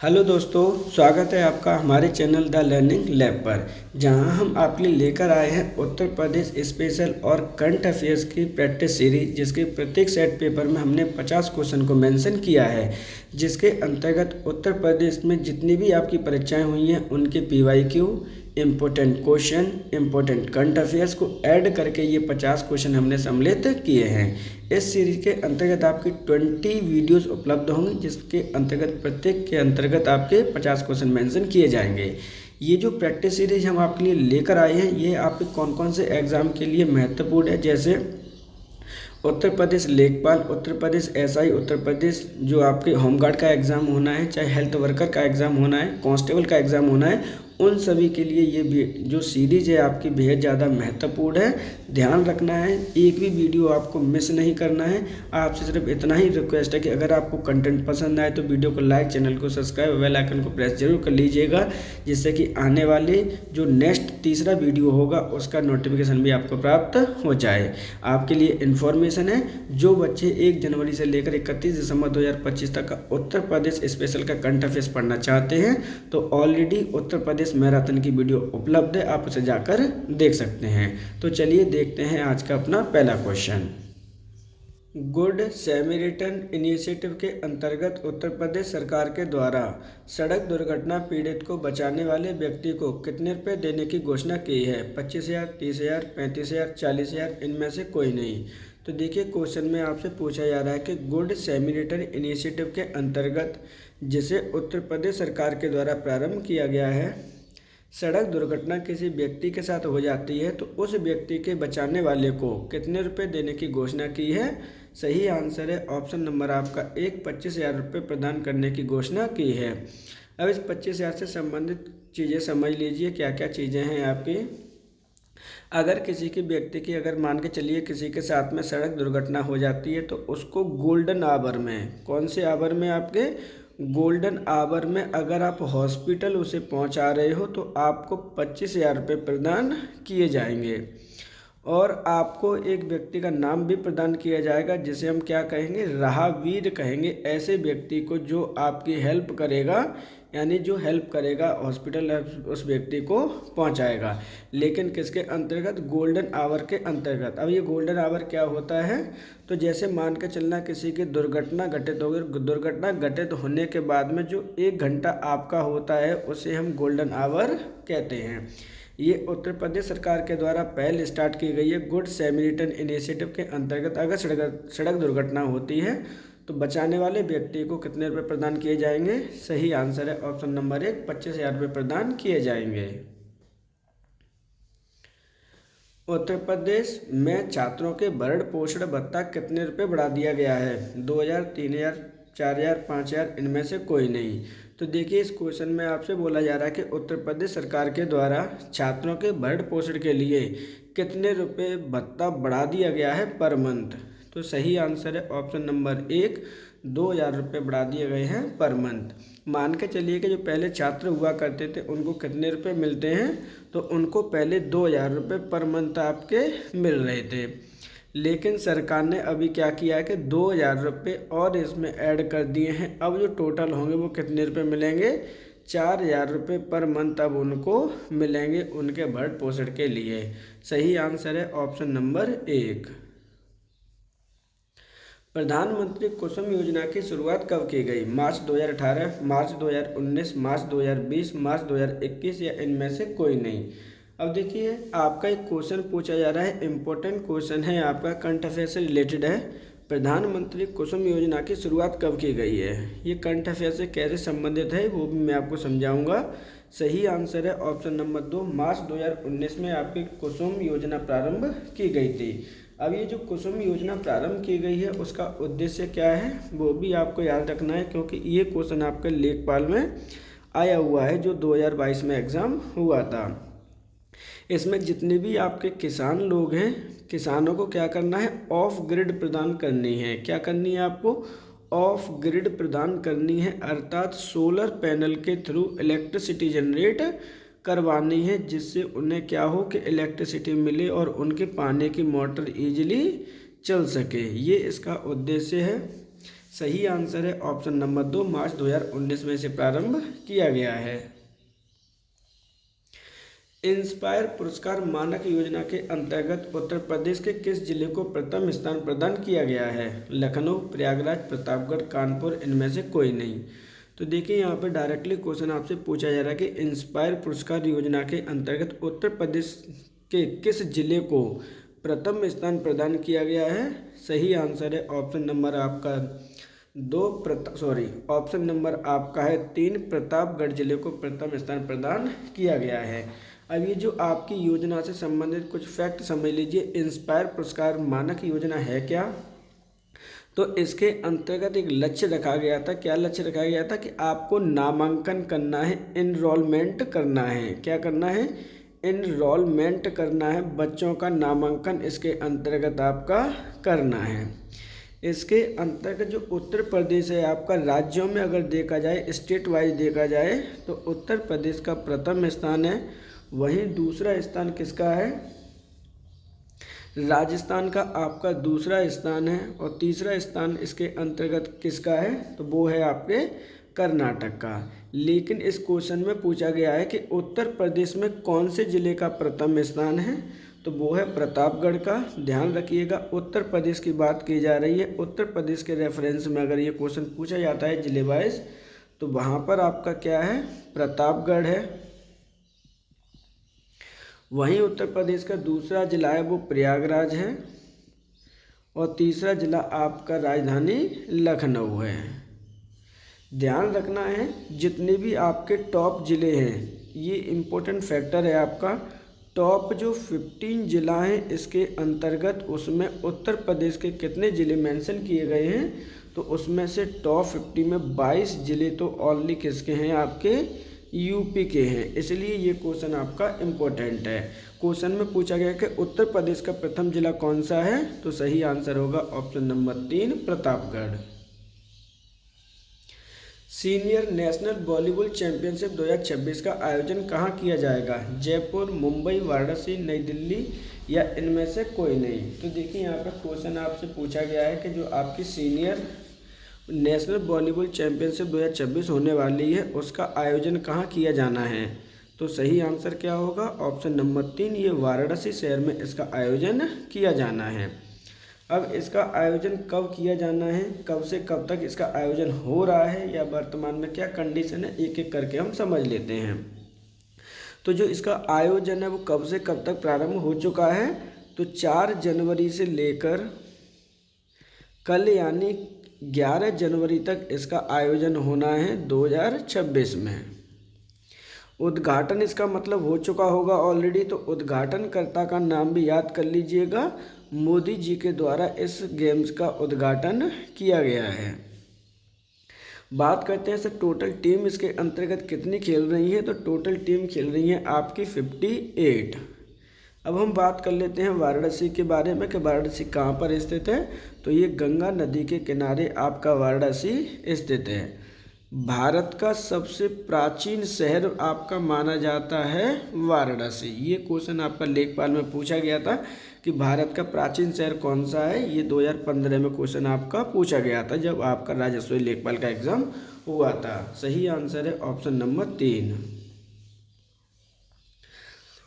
Hello दोस्तों, स्वागत है आपका हमारे चैनल द लर्निंग लैब पर, जहां हम आपके लिए लेकर आए हैं उत्तर प्रदेश स्पेशल और करंट अफेयर्स की प्रैक्टिस सीरीज, जिसके प्रत्येक सेट पेपर में हमने 50 क्वेश्चन को मेंशन किया है, जिसके अंतर्गत उत्तर प्रदेश में जितनी भी आपकी परीक्षाएं हुई हैं उनके PYQ, important question, important current affairs को ऐड करके ये 50 क्वेश्चन हमने सम्मिलित किए हैं। इस सीरीज के अंतर्गत आपकी 20 वीडियोस उपलब्ध होंगी, जिसके अंतर्गत प्रत्येक के अंतर्गत आपके 50 क्वेश्चन मेंशन किए जाएंगे। ये जो प्रैक्टिस सीरीज हम आपके लिए लेकर आए हैं, ये आपके कौन कौन से एग्ज़ाम के लिए महत्वपूर्ण है, जैसे उत्तर प्रदेश लेखपाल, उत्तर प्रदेश SI, उत्तर प्रदेश जो आपके होमगार्ड का एग्ज़ाम होना है, चाहे हेल्थ वर्कर का एग्ज़ाम होना है, कांस्टेबल का एग्ज़ाम होना है, उन सभी के लिए ये भी जो सीरीज है आपकी बेहद ज़्यादा महत्वपूर्ण है। ध्यान रखना है, एक भी वीडियो आपको मिस नहीं करना है। आपसे सिर्फ इतना ही रिक्वेस्ट है कि अगर आपको कंटेंट पसंद आए तो वीडियो को लाइक, चैनल को सब्सक्राइब, बेल आइकन को प्रेस जरूर कर लीजिएगा, जिससे कि आने वाले जो नेक्स्ट तीसरा वीडियो होगा उसका नोटिफिकेशन भी आपको प्राप्त हो जाए। आपके लिए इन्फॉर्मेशन है, जो बच्चे 1 जनवरी से लेकर 31 दिसंबर 2025 तक का उत्तर प्रदेश स्पेशल का करंट अफेयर्स पढ़ना चाहते हैं, तो ऑलरेडी उत्तर प्रदेश मैराथन की वीडियो उपलब्ध है, आप उसे जाकर देख सकते हैं। तो चलिए देखते हैं आज का अपना पहला क्वेश्चन। गुड सैमरिटन इनिशिएटिव के अंतर्गत उत्तर प्रदेश सरकार के द्वारा सड़क दुर्घटना पीड़ित को बचाने वाले व्यक्ति को कितने रुपए देने की घोषणा की है? 25,000, 30,000, 35,000, 40,000, इनमें से कोई नहीं। तो देखिए, क्वेश्चन में आपसे पूछा जा रहा है कि गुड सैमरिटन इनिशिएटिव के अंतर्गत जिसे उत्तर प्रदेश सरकार के द्वारा प्रारंभ किया गया है, सड़क दुर्घटना किसी व्यक्ति के साथ हो जाती है तो उस व्यक्ति के बचाने वाले को कितने रुपए देने की घोषणा की है? सही आंसर है ऑप्शन नंबर आपका 1, 25,000 रुपये प्रदान करने की घोषणा की है। अब इस 25,000 से संबंधित चीज़ें समझ लीजिए, क्या क्या चीज़ें हैं आपकी। अगर किसी की व्यक्ति की, अगर मान के चलिए किसी के साथ में सड़क दुर्घटना हो जाती है, तो उसको गोल्डन आवर में, कौन से आवर में? आपके गोल्डन आवर में अगर आप हॉस्पिटल उसे पहुंचा रहे हो तो आपको 25,000 रुपये प्रदान किए जाएंगे, और आपको एक व्यक्ति का नाम भी प्रदान किया जाएगा, जिसे हम क्या कहेंगे? राहवीर कहेंगे। ऐसे व्यक्ति को जो आपकी हेल्प करेगा, यानी जो हेल्प करेगा हॉस्पिटल उस व्यक्ति को पहुंचाएगा, लेकिन किसके अंतर्गत? गोल्डन आवर के अंतर्गत। अब ये गोल्डन आवर क्या होता है? तो जैसे मान के चलना किसी की दुर्घटना घटित हो गई, दुर्घटना घटित होने के बाद में जो 1 घंटा आपका होता है उसे हम गोल्डन आवर कहते हैं। ये उत्तर प्रदेश सरकार के द्वारा पहल स्टार्ट की गई है गुड सैमरिटन इनिशिएटिव के अंतर्गत। अगर सड़क दुर्घटना होती है तो बचाने वाले व्यक्ति को कितने रुपए प्रदान किए जाएंगे? सही आंसर है ऑप्शन नंबर 1, 25,000 रुपये प्रदान किए जाएंगे। उत्तर प्रदेश में छात्रों के भरण पोषण भत्ता कितने रुपए बढ़ा दिया गया है? 2,000, 3,000, 4,000, 5,000, इनमें से कोई नहीं। तो देखिए, इस क्वेश्चन में आपसे बोला जा रहा है कि उत्तर प्रदेश सरकार के द्वारा छात्रों के भरण पोषण के लिए कितने रुपए भत्ता बढ़ा दिया गया है पर मंथ। तो सही आंसर है ऑप्शन नंबर 1, 2,000 रुपये बढ़ा दिए गए हैं पर मंथ। मान के चलिए कि जो पहले छात्र हुआ करते थे उनको कितने रुपए मिलते हैं? तो उनको पहले 2,000 रुपये पर मंथ आपके मिल रहे थे, लेकिन सरकार ने अभी क्या किया है कि 2,000 रुपये और इसमें ऐड कर दिए हैं। अब जो टोटल होंगे वो कितने रुपये मिलेंगे? 4,000 रुपये पर मंथ अब उनको मिलेंगे उनके भरण पोषण के लिए। सही आंसर है ऑप्शन नंबर 1। प्रधानमंत्री कुसुम योजना की शुरुआत कब की गई? मार्च 2018, मार्च 2019, मार्च 2020, मार्च 2021, या इनमें से कोई नहीं। अब देखिए, आपका एक क्वेश्चन पूछा जा रहा है, इम्पोर्टेंट क्वेश्चन है, आपका करंट अफेयर से रिलेटेड है। प्रधानमंत्री कुसुम योजना की शुरुआत कब की गई है? ये करंट अफेयर से कैसे संबंधित है वो भी मैं आपको समझाऊंगा। सही आंसर है ऑप्शन नंबर 2, मार्च 2019 में आपकी कुसुम योजना प्रारंभ की गई थी। अब ये जो कुसुम योजना प्रारंभ की गई है उसका उद्देश्य क्या है वो भी आपको याद रखना है, क्योंकि ये क्वेश्चन आपके लेखपाल में आया हुआ है जो 2022 में एग्ज़ाम हुआ था। इसमें जितने भी आपके किसान लोग हैं, किसानों को क्या करना है? ऑफ ग्रिड प्रदान करनी है। क्या करनी है आपको? ऑफ ग्रिड प्रदान करनी है, अर्थात सोलर पैनल के थ्रू इलेक्ट्रिसिटी जनरेट करवानी है, जिससे उन्हें क्या हो कि इलेक्ट्रिसिटी मिले और उनके पानी की मोटर इजीली चल सके। ये इसका उद्देश्य है। सही आंसर है ऑप्शन नंबर 2, मार्च 2019 में इसे प्रारंभ किया गया है। इंस्पायर पुरस्कार मानक योजना के अंतर्गत उत्तर प्रदेश के किस जिले को प्रथम स्थान प्रदान किया गया है? लखनऊ, प्रयागराज, प्रतापगढ़, कानपुर, इनमें से कोई नहीं। तो देखिए यहाँ पे डायरेक्टली क्वेश्चन आपसे पूछा जा रहा है कि इंस्पायर पुरस्कार योजना के अंतर्गत उत्तर प्रदेश के किस जिले को प्रथम स्थान प्रदान किया गया है? सही आंसर है ऑप्शन नंबर आपका 2 ऑप्शन नंबर आपका है 3, प्रतापगढ़ जिले को प्रथम स्थान प्रदान किया गया है। अब ये जो आपकी योजना से संबंधित कुछ फैक्ट समझ लीजिए। इंस्पायर पुरस्कार मानक योजना है क्या? तो इसके अंतर्गत एक लक्ष्य रखा गया था। क्या लक्ष्य रखा गया था? कि आपको नामांकन करना है, इनरोलमेंट करना है। क्या करना है? इनरोलमेंट करना है, बच्चों का नामांकन इसके अंतर्गत आपका करना है। इसके अंतर्गत जो उत्तर प्रदेश है आपका, राज्यों में अगर देखा जाए, स्टेट वाइज देखा जाए, तो उत्तर प्रदेश का प्रथम स्थान है। वहीं दूसरा स्थान किसका है? राजस्थान का आपका दूसरा स्थान है। और तीसरा स्थान इसके अंतर्गत किसका है? तो वो है आपके कर्नाटक का। लेकिन इस क्वेश्चन में पूछा गया है कि उत्तर प्रदेश में कौन से जिले का प्रथम स्थान है? तो वो है प्रतापगढ़ का। ध्यान रखिएगा, उत्तर प्रदेश की बात की जा रही है। उत्तर प्रदेश के रेफरेंस में अगर ये क्वेश्चन पूछा जाता है जिले वाइज, तो वहाँ पर आपका क्या है? प्रतापगढ़ है। वहीं उत्तर प्रदेश का दूसरा जिला है वो प्रयागराज है। और तीसरा जिला आपका राजधानी लखनऊ है। ध्यान रखना है, जितने भी आपके टॉप जिले हैं, ये इम्पोर्टेंट फैक्टर है आपका। टॉप जो 15 जिला हैं इसके अंतर्गत, उसमें उत्तर प्रदेश के कितने ज़िले मेंशन किए गए हैं? तो उसमें से टॉप 50 में 22 ज़िले तो ओनली किसके हैं? आपके यूपी के हैं। इसलिए ये क्वेश्चन आपका इम्पोर्टेंट है। क्वेश्चन में पूछा गया कि उत्तर प्रदेश का प्रथम जिला कौन सा है? तो सही आंसर होगा option number 3, Pratapgarh. Senior national volleyball championship 2026 का आयोजन कहाँ किया जाएगा? जयपुर, मुंबई, वाराणसी, नई दिल्ली या इनमें से कोई नहीं। तो देखिए यहाँ पर क्वेश्चन आपसे पूछा गया है कि जो आपकी सीनियर नेशनल वॉलीबॉल चैंपियनशिप 2026 होने वाली है, उसका आयोजन कहाँ किया जाना है? तो सही आंसर क्या होगा? ऑप्शन नंबर 3, ये वाराणसी शहर में इसका आयोजन किया जाना है। अब इसका आयोजन कब किया जाना है, कब से कब तक इसका आयोजन हो रहा है, या वर्तमान में क्या कंडीशन है, एक एक करके हम समझ लेते हैं। तो जो इसका आयोजन है वो कब से कब तक प्रारंभ हो चुका है? तो 4 जनवरी से लेकर कल यानी 11 जनवरी तक इसका आयोजन होना है 2026 में। उद्घाटन इसका मतलब हो चुका होगा ऑलरेडी, तो उद्घाटनकर्ता का नाम भी याद कर लीजिएगा। मोदी जी के द्वारा इस गेम्स का उद्घाटन किया गया है। बात करते हैं सर टोटल टीम इसके अंतर्गत कितनी खेल रही है? तो टोटल टीम खेल रही है आपकी 58। अब हम बात कर लेते हैं वाराणसी के बारे में कि वाराणसी कहाँ पर स्थित है। तो ये गंगा नदी के किनारे आपका वाराणसी स्थित है। भारत का सबसे प्राचीन शहर आपका माना जाता है वाराणसी। ये क्वेश्चन आपका लेखपाल में पूछा गया था कि भारत का प्राचीन शहर कौन सा है। ये 2015 में क्वेश्चन आपका पूछा गया था जब आपका राजस्व लेखपाल का एग्जाम हुआ था। सही आंसर है ऑप्शन नंबर 3।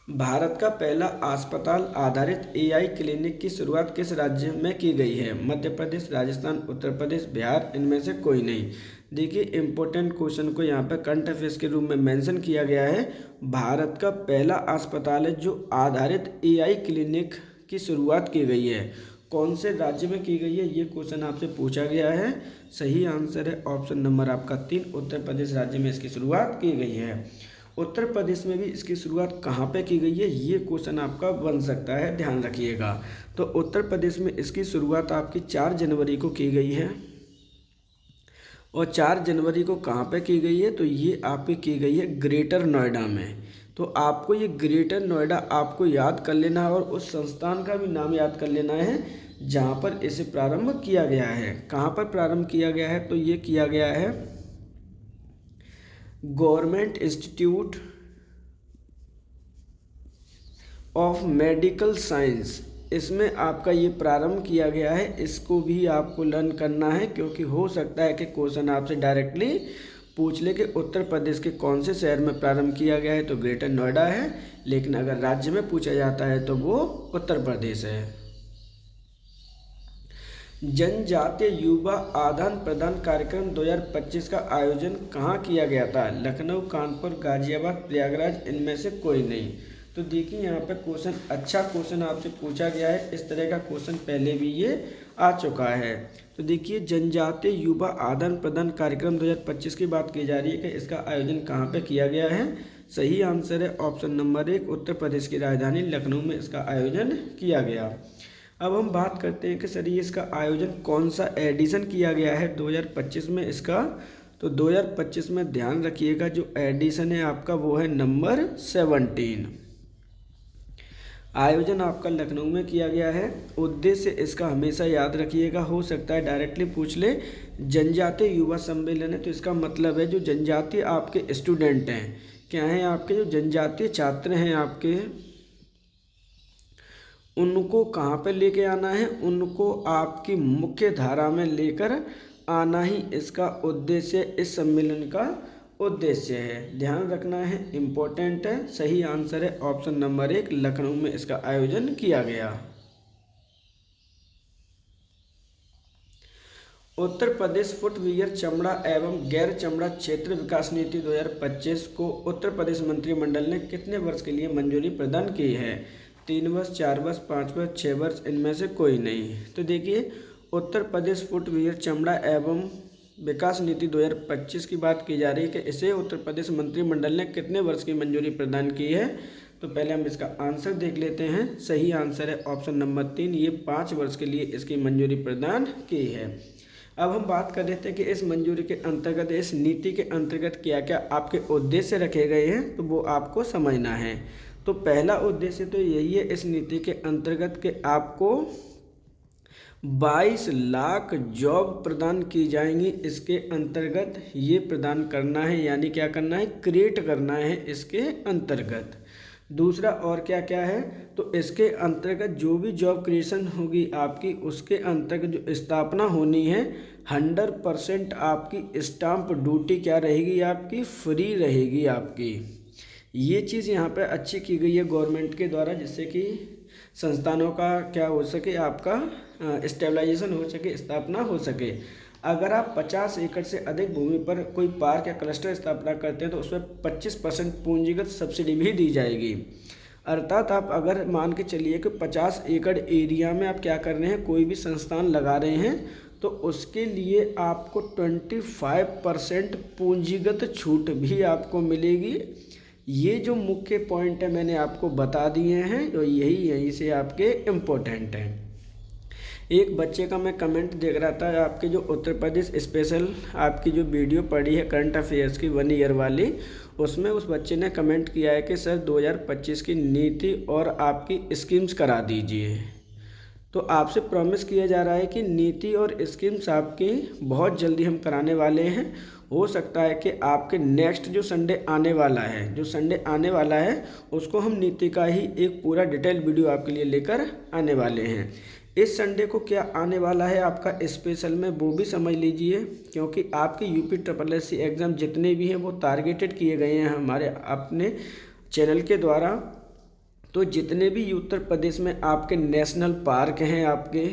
भारत का पहला अस्पताल आधारित AI क्लिनिक की शुरुआत किस राज्य में की गई है? मध्य प्रदेश, राजस्थान, उत्तर प्रदेश, बिहार, इनमें से कोई नहीं। देखिए इंपॉर्टेंट क्वेश्चन को यहाँ पर करंट अफेयर्स के रूप में मेंशन किया गया है। भारत का पहला अस्पताल है जो आधारित AI क्लिनिक की शुरुआत की गई है। कौन से राज्य में की गई है, ये क्वेश्चन आपसे पूछा गया है। सही आंसर है ऑप्शन नंबर आपका 3, उत्तर प्रदेश राज्य में इसकी शुरुआत की गई है। उत्तर प्रदेश में भी इसकी शुरुआत कहाँ पे की गई है, ये क्वेश्चन आपका बन सकता है, ध्यान रखिएगा। तो उत्तर प्रदेश में इसकी शुरुआत आपकी 4 जनवरी को की गई है। और 4 जनवरी को कहाँ पे की गई है? तो ये आपकी की गई है ग्रेटर नोएडा में। तो आपको ये ग्रेटर नोएडा आपको याद कर लेना है और उस संस्थान का भी नाम याद कर लेना है जहाँ पर इसे प्रारंभ किया गया है। कहाँ पर प्रारंभ किया गया है? तो ये किया गया है government institute of medical science इसमें आपका ये प्रारंभ किया गया है, इसको भी आपको लर्न करना है, क्योंकि हो सकता है कि क्वेश्चन आपसे डायरेक्टली पूछ ले कि उत्तर प्रदेश के कौन से शहर में प्रारंभ किया गया है, तो ग्रेटर नोएडा है। लेकिन अगर राज्य में पूछा जाता है तो वो उत्तर प्रदेश है। जनजातीय युवा आदान प्रदान कार्यक्रम 2025 का आयोजन कहाँ किया गया था? लखनऊ, कानपुर, गाजियाबाद, प्रयागराज, इनमें से कोई नहीं। तो देखिए यहाँ पे क्वेश्चन, अच्छा क्वेश्चन आपसे पूछा गया है। इस तरह का क्वेश्चन पहले भी ये आ चुका है। तो देखिए जनजातीय युवा आदान प्रदान कार्यक्रम 2025 की बात की जा रही है कि इसका आयोजन कहाँ पे किया गया है। सही आंसर है ऑप्शन नंबर 1, उत्तर प्रदेश की राजधानी लखनऊ में इसका आयोजन किया गया। अब हम बात करते हैं कि सर ये इसका आयोजन कौन सा एडिशन किया गया है 2025 में इसका। तो 2025 में ध्यान रखिएगा जो एडिशन है आपका वो है नंबर 17। आयोजन आपका लखनऊ में किया गया है। उद्देश्य इसका हमेशा याद रखिएगा, हो सकता है डायरेक्टली पूछ ले। जनजातीय युवा सम्मेलन है तो इसका मतलब है जो जनजातीय आपके स्टूडेंट हैं, क्या हैं आपके जो जनजातीय छात्र हैं आपके, उनको कहाँ पे लेके आना है, उनको आपकी मुख्य धारा में लेकर आना ही इसका उद्देश्य, इस सम्मेलन का उद्देश्य है। ध्यान रखना है, इम्पोर्टेंट है। सही आंसर है ऑप्शन नंबर 1, लखनऊ में इसका आयोजन किया गया। उत्तर प्रदेश फुटवियर चमड़ा एवं गैर चमड़ा क्षेत्र विकास नीति 2025 को उत्तर प्रदेश मंत्रिमंडल ने कितने वर्ष के लिए मंजूरी प्रदान की है? 3 वर्ष, 4 वर्ष, 5 वर्ष, 6 वर्ष, इनमें से कोई नहीं। तो देखिए उत्तर प्रदेश फुटवियर चमड़ा एवं विकास नीति 2025 की बात की जा रही है कि इसे उत्तर प्रदेश मंत्रिमंडल ने कितने वर्ष की मंजूरी प्रदान की है। तो पहले हम इसका आंसर देख लेते हैं। सही आंसर है ऑप्शन नंबर 3, ये 5 वर्ष के लिए इसकी मंजूरी प्रदान की है। अब हम बात कर लेते हैं कि इस मंजूरी के अंतर्गत, इस नीति के अंतर्गत क्या क्या आपके उद्देश्य रखे गए हैं, तो वो आपको समझना है। तो पहला उद्देश्य तो यही है इस नीति के अंतर्गत कि आपको 22 लाख जॉब प्रदान की जाएंगी। इसके अंतर्गत ये प्रदान करना है, यानी क्या करना है, क्रिएट करना है इसके अंतर्गत। दूसरा और क्या क्या है, तो इसके अंतर्गत जो भी जॉब क्रिएशन होगी आपकी, उसके अंतर्गत जो स्थापना होनी है 100% आपकी स्टाम्प ड्यूटी क्या रहेगी आपकी, फ्री रहेगी आपकी। ये चीज़ यहाँ पे अच्छी की गई है गवर्नमेंट के द्वारा, जिससे कि संस्थानों का क्या हो सके, आपका स्टेबलाइजेशन हो सके, स्थापना हो सके। अगर आप 50 एकड़ से अधिक भूमि पर कोई पार्क या क्लस्टर स्थापना करते हैं तो उसमें 25% पूंजीगत सब्सिडी भी दी जाएगी। अर्थात आप अगर मान के चलिए कि 50 एकड़ एरिया में आप क्या कर रहे हैं, कोई भी संस्थान लगा रहे हैं, तो उसके लिए आपको 25% पूंजीगत छूट भी आपको मिलेगी। ये जो मुख्य पॉइंट है मैंने आपको बता दिए हैं, तो यही से आपके इम्पोर्टेंट हैं। एक बच्चे का मैं कमेंट देख रहा था, आपके जो उत्तर प्रदेश स्पेशल आपकी जो वीडियो पड़ी है करंट अफेयर्स की 1 ईयर वाली, उसमें उस बच्चे ने कमेंट किया है कि सर 2025 की नीति और आपकी स्कीम्स करा दीजिए। तो आपसे प्रॉमिस किया जा रहा है कि नीति और स्कीम्स आपकी बहुत जल्दी हम कराने वाले हैं। हो सकता है कि आपके नेक्स्ट जो संडे आने वाला है, उसको हम नीति का ही एक पूरा डिटेल वीडियो आपके लिए लेकर आने वाले हैं। इस संडे को क्या आने वाला है आपका स्पेशल में, वो भी समझ लीजिए, क्योंकि आपके UPSSC एग्ज़ाम जितने भी हैं वो टारगेटेड किए गए हैं हमारे अपने चैनल के द्वारा। तो जितने भी उत्तर प्रदेश में आपके नेशनल पार्क हैं आपके,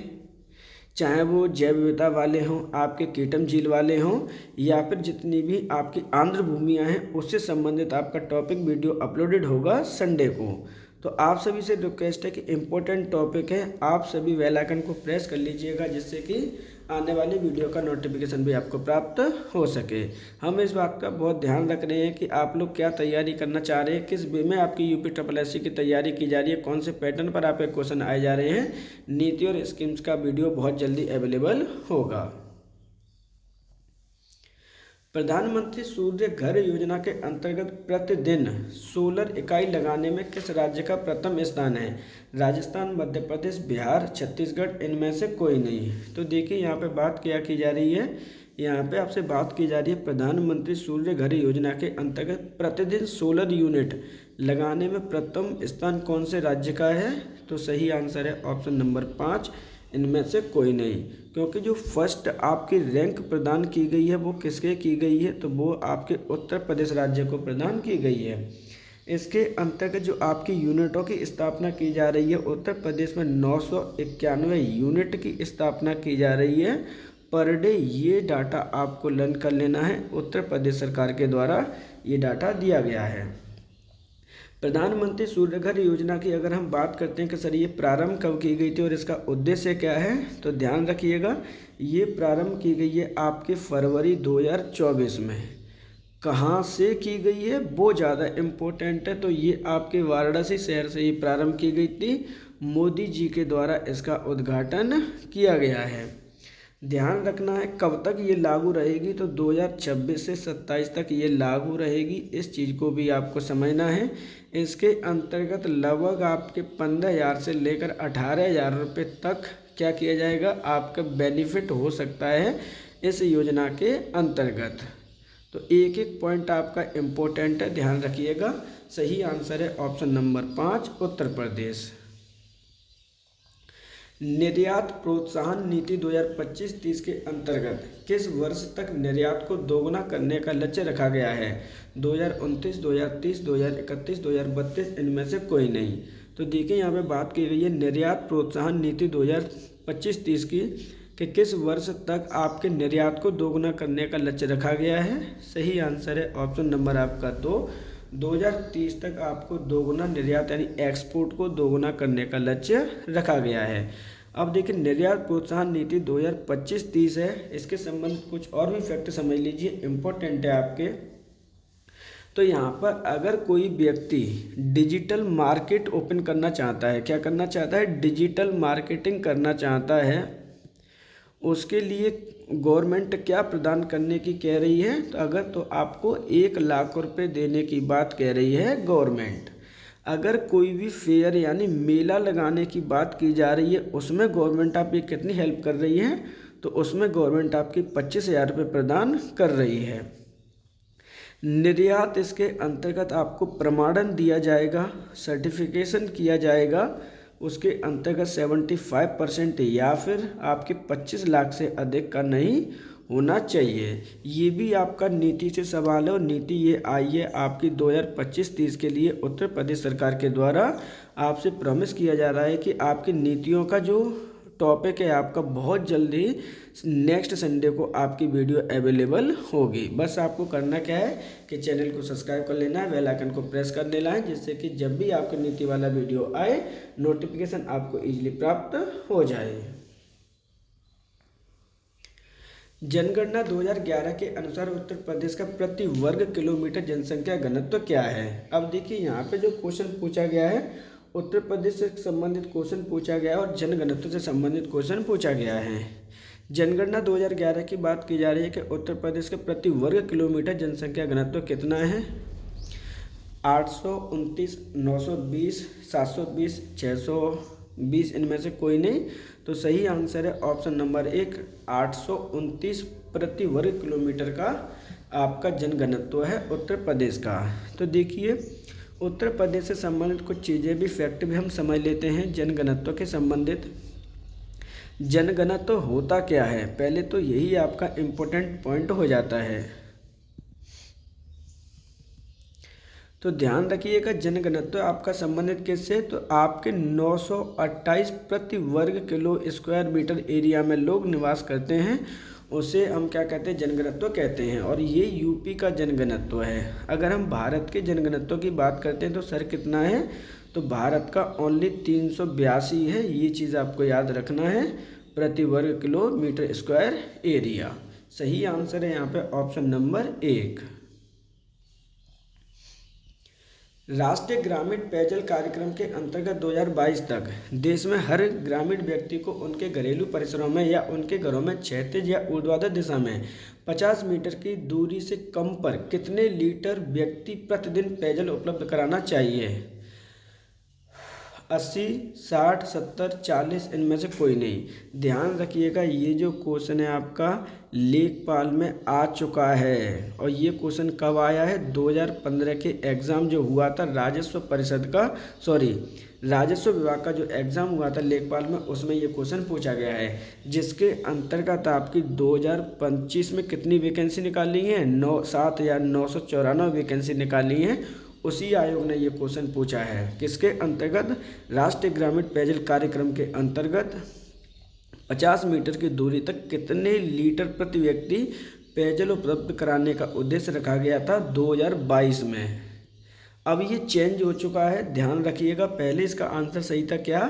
चाहे वो जैव विविधता वाले हों, आपके कीटम झील वाले हों, या फिर जितनी भी आपकी आंध्र भूमियाँ हैं, उससे संबंधित आपका टॉपिक वीडियो अपलोडेड होगा संडे को। तो आप सभी से रिक्वेस्ट है कि इम्पोर्टेंट टॉपिक है, आप सभी बेल आइकन को प्रेस कर लीजिएगा, जिससे कि आने वाली वीडियो का नोटिफिकेशन भी आपको प्राप्त हो सके। हम इस बात का बहुत ध्यान रख रहे हैं कि आप लोग क्या तैयारी करना चाह रहे हैं, किस वे में आपकी UPSSC की तैयारी की जा रही है, कौन से पैटर्न पर आपके क्वेश्चन आए जा रहे हैं। नीति और स्कीम्स का वीडियो बहुत जल्दी अवेलेबल होगा। प्रधानमंत्री सूर्य घर योजना के अंतर्गत प्रतिदिन सोलर इकाई लगाने में किस राज्य का प्रथम स्थान है? राजस्थान, मध्य प्रदेश, बिहार, छत्तीसगढ़, इनमें से कोई नहीं। तो देखिए यहाँ पे बात क्या की जा रही है, यहाँ पे आपसे बात की जा रही है प्रधानमंत्री सूर्य घर योजना के अंतर्गत प्रतिदिन सोलर यूनिट लगाने में प्रथम स्थान कौन से राज्य का है? तो सही आंसर है ऑप्शन नंबर 5, इनमें से कोई नहीं, क्योंकि जो फर्स्ट आपकी रैंक प्रदान की गई है वो किसके की गई है? तो वो आपके उत्तर प्रदेश राज्य को प्रदान की गई है। इसके अंतर्गत जो आपकी यूनिटों की स्थापना की जा रही है, उत्तर प्रदेश में 991 यूनिट की स्थापना की जा रही है पर डे। ये डाटा आपको लर्न कर लेना है, उत्तर प्रदेश सरकार के द्वारा ये डाटा दिया गया है। प्रधानमंत्री सूर्य घर योजना की अगर हम बात करते हैं कि सर ये प्रारंभ कब की गई थी और इसका उद्देश्य क्या है, तो ध्यान रखिएगा ये प्रारंभ की गई है आपके फरवरी 2024 में। कहाँ से की गई है वो ज़्यादा इम्पोर्टेंट है, तो ये आपके वाराणसी शहर से ये प्रारंभ की गई थी। मोदी जी के द्वारा इसका उद्घाटन किया गया है। ध्यान रखना है कब तक ये लागू रहेगी, तो 2026 से 27 तक ये लागू रहेगी, इस चीज़ को भी आपको समझना है। इसके अंतर्गत लगभग आपके 15,000 से लेकर 18,000 रुपये तक क्या किया जाएगा, आपका बेनिफिट हो सकता है इस योजना के अंतर्गत। तो एक एक पॉइंट आपका इम्पोर्टेंट है, ध्यान रखिएगा। सही आंसर है ऑप्शन नंबर 5, उत्तर प्रदेश। निर्यात प्रोत्साहन नीति 2025-30 के अंतर्गत किस वर्ष तक निर्यात को दोगुना करने का लक्ष्य रखा गया है? 2029, 2030, 2031, 2032, इनमें से कोई नहीं। तो देखिए यहाँ पे बात की गई है निर्यात प्रोत्साहन नीति 2025-30 की कि किस वर्ष तक आपके निर्यात को दोगुना करने का लक्ष्य रखा गया है। सही आंसर है ऑप्शन नंबर आपका 2, 2030 तक आपको दोगुना निर्यात यानी एक्सपोर्ट को दोगुना करने का लक्ष्य रखा गया है। अब देखिए निर्यात प्रोत्साहन नीति 2025-30 है, इसके संबंध कुछ और भी फैक्ट समझ लीजिए, इम्पोर्टेंट है आपके। तो यहाँ पर अगर कोई व्यक्ति डिजिटल मार्केट ओपन करना चाहता है, क्या करना चाहता है, डिजिटल मार्केटिंग करना चाहता है, उसके लिए गवर्नमेंट क्या प्रदान करने की कह रही है, तो अगर तो आपको 1 लाख रुपए देने की बात कह रही है गवर्नमेंट। अगर कोई भी फेयर यानी मेला लगाने की बात की जा रही है, उसमें गवर्नमेंट आपकी कितनी हेल्प कर रही है, तो उसमें गवर्नमेंट आपकी 25,000 रुपये प्रदान कर रही है। निर्यात इसके अंतर्गत आपको प्रमाणन दिया जाएगा, सर्टिफिकेशन किया जाएगा, उसके अंतर्गत 75% या फिर आपके 25 लाख से अधिक का नहीं होना चाहिए। ये भी आपका नीति से सवाल है और नीति ये आई है आपकी 2025-30 के लिए उत्तर प्रदेश सरकार के द्वारा। आपसे प्रॉमिस किया जा रहा है कि आपकी नीतियों का जो टॉपिक है आपका बहुत जल्दी नेक्स्ट संडे को आपकी वीडियो अवेलेबल होगी। बस आपको करना क्या है कि चैनल को सब्सक्राइब कर लेना है, बेल आइकन को प्रेस कर लेना है, जिससे कि जब भी आपका नीति वाला वीडियो आए नोटिफिकेशन आपको इजीली प्राप्त हो जाए। जनगणना 2011 के अनुसार उत्तर प्रदेश का प्रति वर्ग किलोमीटर जनसंख्या घनत्व क्या है? अब देखिए यहाँ पे जो क्वेश्चन पूछा गया है उत्तर प्रदेश से संबंधित क्वेश्चन पूछा गया है और जनघनत्व से संबंधित क्वेश्चन पूछा गया है। जनगणना 2011 की बात की जा रही है कि उत्तर प्रदेश के प्रति वर्ग किलोमीटर जनसंख्या घनत्व कितना है? 829, 920, 720, 620, इनमें से कोई नहीं। तो सही आंसर है ऑप्शन नंबर 1, 829 प्रति वर्ग किलोमीटर का आपका जनघनत्व है उत्तर प्रदेश का। तो देखिए उत्तर प्रदेश से संबंधित कुछ चीज़ें भी फैक्ट भी हम समझ लेते हैं जनघनत्व के संबंधित। जनघनत्व होता क्या है, पहले तो यही आपका इम्पोर्टेंट पॉइंट हो जाता है। तो ध्यान रखिएगा जनघनत्व आपका संबंधित किससे, तो आपके 928 प्रति वर्ग किलो स्क्वायर मीटर एरिया में लोग निवास करते हैं, उसे हम क्या कहते हैं, जनघनत्व कहते हैं। और ये यूपी का जनघनत्व है। अगर हम भारत के जनघनत्व की बात करते हैं तो सर कितना है, तो भारत का ओनली 382 है। ये चीज़ आपको याद रखना है, प्रति वर्ग किलोमीटर स्क्वायर एरिया। सही आंसर है यहाँ पे ऑप्शन नंबर 1। राष्ट्रीय ग्रामीण पेयजल कार्यक्रम के अंतर्गत 2022 तक देश में हर ग्रामीण व्यक्ति को उनके घरेलू परिसरों में या उनके घरों में क्षैतिज या ऊर्ध्वाधर दिशा में 50 मीटर की दूरी से कम पर कितने लीटर व्यक्ति प्रतिदिन पेयजल उपलब्ध कराना चाहिए? 80, 60, 70, 40 इनमें से कोई नहीं। ध्यान रखिएगा ये जो क्वेश्चन है आपका लेखपाल में आ चुका है, और ये क्वेश्चन कब आया है? 2015 के एग्ज़ाम जो हुआ था राजस्व परिषद का, राजस्व विभाग का जो एग्ज़ाम हुआ था लेखपाल में, उसमें ये क्वेश्चन पूछा गया है, जिसके अंतर्गत आपकी 2025 में कितनी वैकेंसी निकाली है? 7,994 वैकेंसी निकाली है। उसी आयोग ने ये क्वेश्चन पूछा है, किसके अंतर्गत? राष्ट्रीय ग्रामीण पेयजल कार्यक्रम के अंतर्गत 50 मीटर की दूरी तक कितने लीटर प्रति व्यक्ति पेयजल उपलब्ध कराने का उद्देश्य रखा गया था 2022 में। अब ये चेंज हो चुका है, ध्यान रखिएगा। पहले इसका आंसर सही था क्या?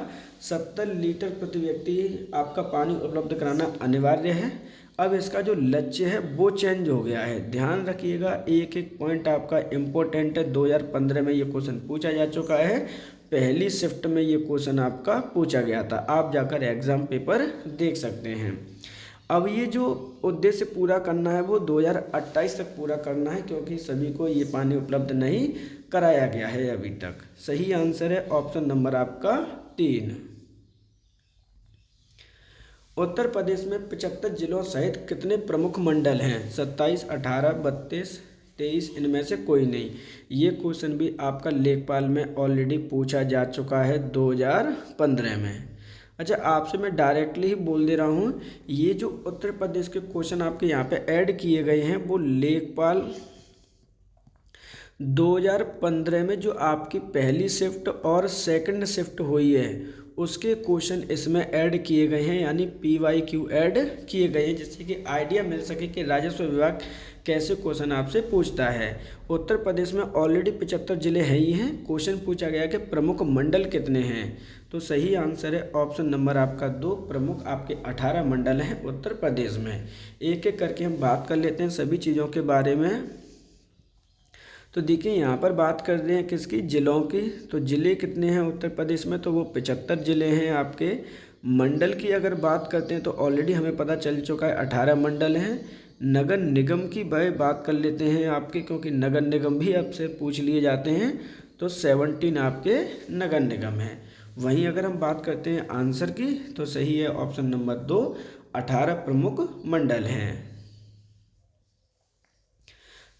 70 लीटर प्रति व्यक्ति आपका पानी उपलब्ध कराना अनिवार्य है। अब इसका जो लक्ष्य है वो चेंज हो गया है, ध्यान रखिएगा। एक एक पॉइंट आपका इम्पोर्टेंट है। 2015 में ये क्वेश्चन पूछा जा चुका है, पहली शिफ्ट में ये क्वेश्चन आपका पूछा गया था। आप जाकर एग्ज़ाम पेपर देख सकते हैं। अब ये जो उद्देश्य पूरा करना है वो 2028 तक पूरा करना है, क्योंकि सभी को ये पानी उपलब्ध नहीं कराया गया है अभी तक। सही आंसर है ऑप्शन नंबर आपका 3। उत्तर प्रदेश में 75 जिलों सहित कितने प्रमुख मंडल हैं? 27, 18, 32, 23 इनमें से कोई नहीं। ये क्वेश्चन भी आपका लेखपाल में ऑलरेडी पूछा जा चुका है 2015 में। अच्छा, आपसे मैं डायरेक्टली ही बोल दे रहा हूँ, ये जो उत्तर प्रदेश के क्वेश्चन आपके यहाँ पे ऐड किए गए हैं वो लेखपाल 2015 में जो आपकी पहली शिफ्ट और सेकंड शिफ्ट हुई है उसके क्वेश्चन इसमें ऐड किए गए हैं, यानी PYQ ऐड किए गए हैं, जिससे कि आइडिया मिल सके कि राजस्व विभाग कैसे क्वेश्चन आपसे पूछता है। उत्तर प्रदेश में ऑलरेडी 75 जिले हैं ही हैं। क्वेश्चन पूछा गया कि प्रमुख मंडल कितने हैं, तो सही आंसर है ऑप्शन नंबर आपका 2। प्रमुख आपके 18 मंडल हैं उत्तर प्रदेश में। एक एक करके हम बात कर लेते हैं सभी चीज़ों के बारे में। तो देखिए यहाँ पर बात कर रहे हैं किसकी? जिलों की। तो ज़िले कितने हैं उत्तर प्रदेश में? तो वो 75 ज़िले हैं आपके। मंडल की अगर बात करते हैं तो ऑलरेडी हमें पता चल चुका है 18 मंडल हैं। नगर निगम की बात कर लेते हैं आपके, क्योंकि नगर निगम भी आपसे पूछ लिए जाते हैं, तो 17 आपके नगर निगम हैं। वहीं अगर हम बात करते हैं आंसर की, तो सही है ऑप्शन नंबर 2, 18 प्रमुख मंडल हैं।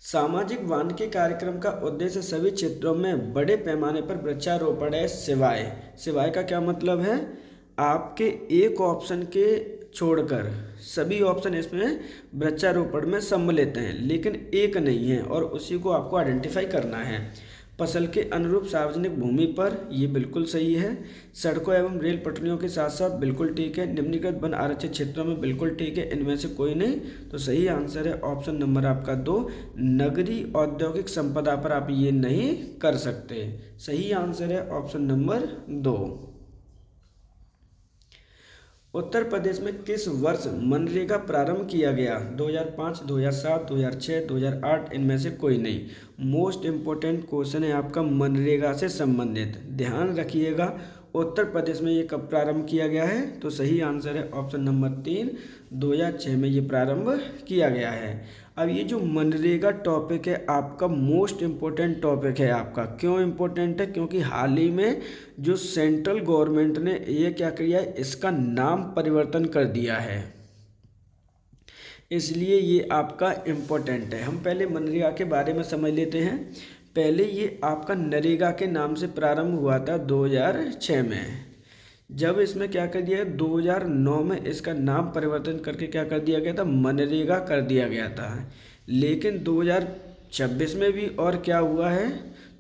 सामाजिक वानिकी कार्यक्रम का उद्देश्य सभी क्षेत्रों में बड़े पैमाने पर वृक्षारोपण है, सिवाय का क्या मतलब है? आपके एक ऑप्शन के छोड़कर सभी ऑप्शन इसमें वृक्षारोपण में सम्मिलित हैं, लेकिन एक नहीं है, और उसी को आपको आइडेंटिफाई करना है। फसल के अनुरूप सार्वजनिक भूमि पर, ये बिल्कुल सही है। सड़कों एवं रेल पटरियों के साथ साथ, बिल्कुल ठीक है। निम्नलिखित वन आरक्षित क्षेत्रों में, बिल्कुल ठीक है। इनमें से कोई नहीं, तो सही आंसर है ऑप्शन नंबर आपका 2। नगरीय औद्योगिक संपदा पर आप ये नहीं कर सकते। सही आंसर है ऑप्शन नंबर 2। उत्तर प्रदेश में किस वर्ष मनरेगा प्रारंभ किया गया? 2005, 2007, 2006, 2008 इनमें से कोई नहीं। मोस्ट इम्पोर्टेंट क्वेश्चन है आपका मनरेगा से संबंधित, ध्यान रखिएगा। उत्तर प्रदेश में ये कब प्रारंभ किया गया है? तो सही आंसर है ऑप्शन नंबर 3, 2006 में ये प्रारंभ किया गया है। अब ये जो मनरेगा टॉपिक है आपका मोस्ट इम्पोर्टेंट टॉपिक है आपका। क्यों इम्पोर्टेंट है? क्योंकि हाल ही में जो सेंट्रल गवर्नमेंट ने ये क्या किया है, इसका नाम परिवर्तन कर दिया है, इसलिए ये आपका इम्पोर्टेंट है। हम पहले मनरेगा के बारे में समझ लेते हैं। पहले ये आपका नरेगा के नाम से प्रारंभ हुआ था 2006 में। जब इसमें क्या कर दिया, 2009 में इसका नाम परिवर्तन करके क्या कर दिया गया था, मनरेगा कर दिया गया था। लेकिन 2026 में भी और क्या हुआ है,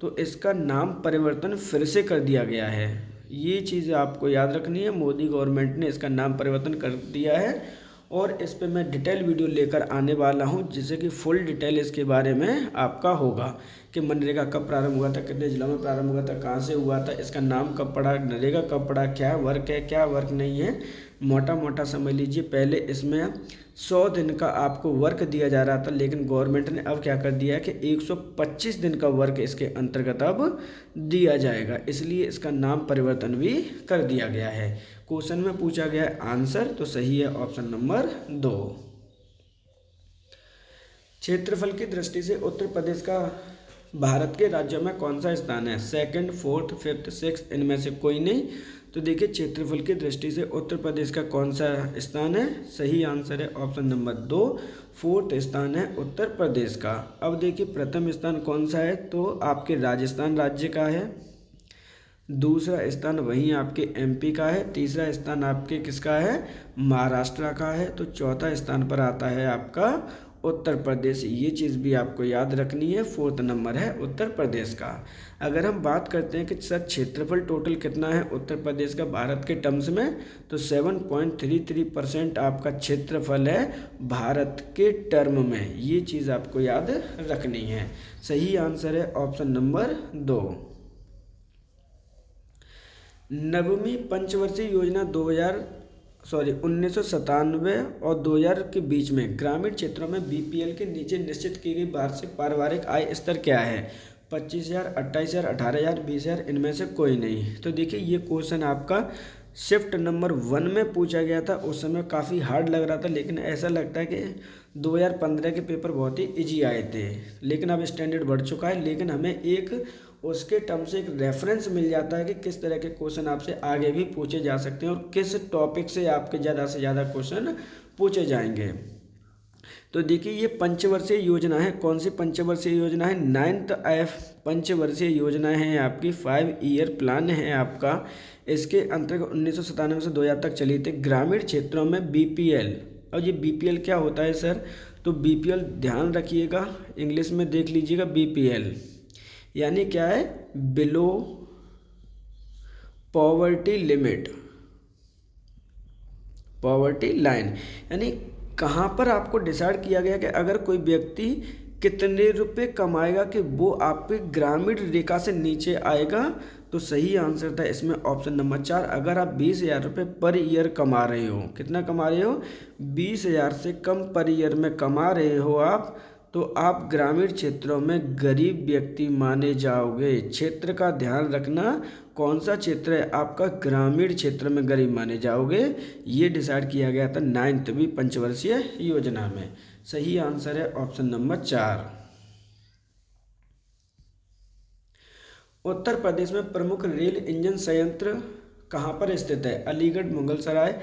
तो इसका नाम परिवर्तन फिर से कर दिया गया है। ये चीज़ आपको याद रखनी है, मोदी गवर्नमेंट ने इसका नाम परिवर्तन कर दिया है, और इस पे मैं डिटेल वीडियो लेकर आने वाला हूँ, जिससे कि फुल डिटेल इसके बारे में आपका होगा कि मनरेगा कब प्रारंभ हुआ था, कितने जिलों में प्रारंभ हुआ था, कहाँ से हुआ था, इसका नाम कब पड़ा, नरेगा कब पड़ा, क्या वर्क है, क्या वर्क नहीं है, मोटा मोटा समझ लीजिए। पहले इसमें 100 दिन का आपको वर्क दिया जा रहा था, लेकिन गवर्नमेंट ने अब क्या कर दिया है कि 125 दिन का वर्क इसके अंतर्गत अब दिया जाएगा, इसलिए इसका नाम परिवर्तन भी कर दिया गया है। क्वेश्चन में पूछा गया है आंसर, तो सही है ऑप्शन नंबर 2। क्षेत्रफल की दृष्टि से उत्तर प्रदेश का भारत के राज्यों में कौन सा स्थान है? सेकंड, फोर्थ, फिफ्थ, सिक्स्थ, इनमें से कोई नहीं। तो देखिए क्षेत्रफल की दृष्टि से उत्तर प्रदेश का कौन सा स्थान है? सही आंसर है ऑप्शन नंबर 2, फोर्थ स्थान है उत्तर प्रदेश का। अब देखिए प्रथम स्थान कौन सा है? तो आपके राजस्थान राज्य का है, दूसरा स्थान वहीं आपके एमपी का है, तीसरा स्थान आपके किसका है? महाराष्ट्र का है, तो चौथा स्थान पर आता है आपका उत्तर प्रदेश। ये चीज़ भी आपको याद रखनी है, फोर्थ नंबर है उत्तर प्रदेश का। अगर हम बात करते हैं कि सर क्षेत्रफल टोटल कितना है उत्तर प्रदेश का भारत के टर्म्स में, तो 7.33% आपका क्षेत्रफल है भारत के टर्म में। ये चीज़ आपको याद रखनी है। सही आंसर है ऑप्शन नंबर 2। नवमी पंचवर्षीय योजना 1997 और 2000 के बीच में ग्रामीण क्षेत्रों में बीपीएल के नीचे निश्चित की गई वार्षिक पारिवारिक आय स्तर क्या है? 25,000, 28,000, 18,000, 20,000, इनमें से कोई नहीं। तो देखिए ये क्वेश्चन आपका शिफ्ट नंबर 1 में पूछा गया था, उस समय काफ़ी हार्ड लग रहा था, लेकिन ऐसा लगता है कि 2015 के पेपर बहुत ही इजी आए थे, लेकिन अब स्टैंडर्ड बढ़ चुका है। लेकिन हमें एक उसके टर्म से एक रेफरेंस मिल जाता है कि किस तरह के क्वेश्चन आपसे आगे भी पूछे जा सकते हैं और किस टॉपिक से आपके ज़्यादा से ज़्यादा क्वेश्चन पूछे जाएंगे। तो देखिए ये पंचवर्षीय योजना है। कौन सी पंचवर्षीय योजना है? 9th पंचवर्षीय योजना है आपकी, 5 ईयर प्लान है आपका। इसके अंतर्गत 1997 से 2000 तक चली थी। ग्रामीण क्षेत्रों में बीपीएल, और ये बीपीएल क्या होता है सर? तो बीपीएल ध्यान रखिएगा, इंग्लिश में देख लीजिएगा। बीपीएल यानी क्या है? Below poverty limit, poverty line. यानी कहाँ पर आपको डिसाइड किया गया कि अगर कोई व्यक्ति कितने रुपए कमाएगा कि वो आपके ग्रामीण रेखा से नीचे आएगा। तो सही आंसर था इसमें ऑप्शन नंबर 4। अगर आप 20,000 रुपये पर ईयर कमा रहे हो, कितना कमा रहे हो? 20,000 से कम पर ईयर में कमा रहे हो आप, तो आप ग्रामीण क्षेत्रों में गरीब व्यक्ति माने जाओगे। क्षेत्र का ध्यान रखना, कौन सा क्षेत्र है आपका? ग्रामीण क्षेत्र में गरीब माने जाओगे। ये डिसाइड किया गया था 9वीं पंचवर्षीय योजना में। सही आंसर है ऑप्शन नंबर 4। उत्तर प्रदेश में प्रमुख रेल इंजन संयंत्र कहाँ पर स्थित है? अलीगढ़, मुगलसराय,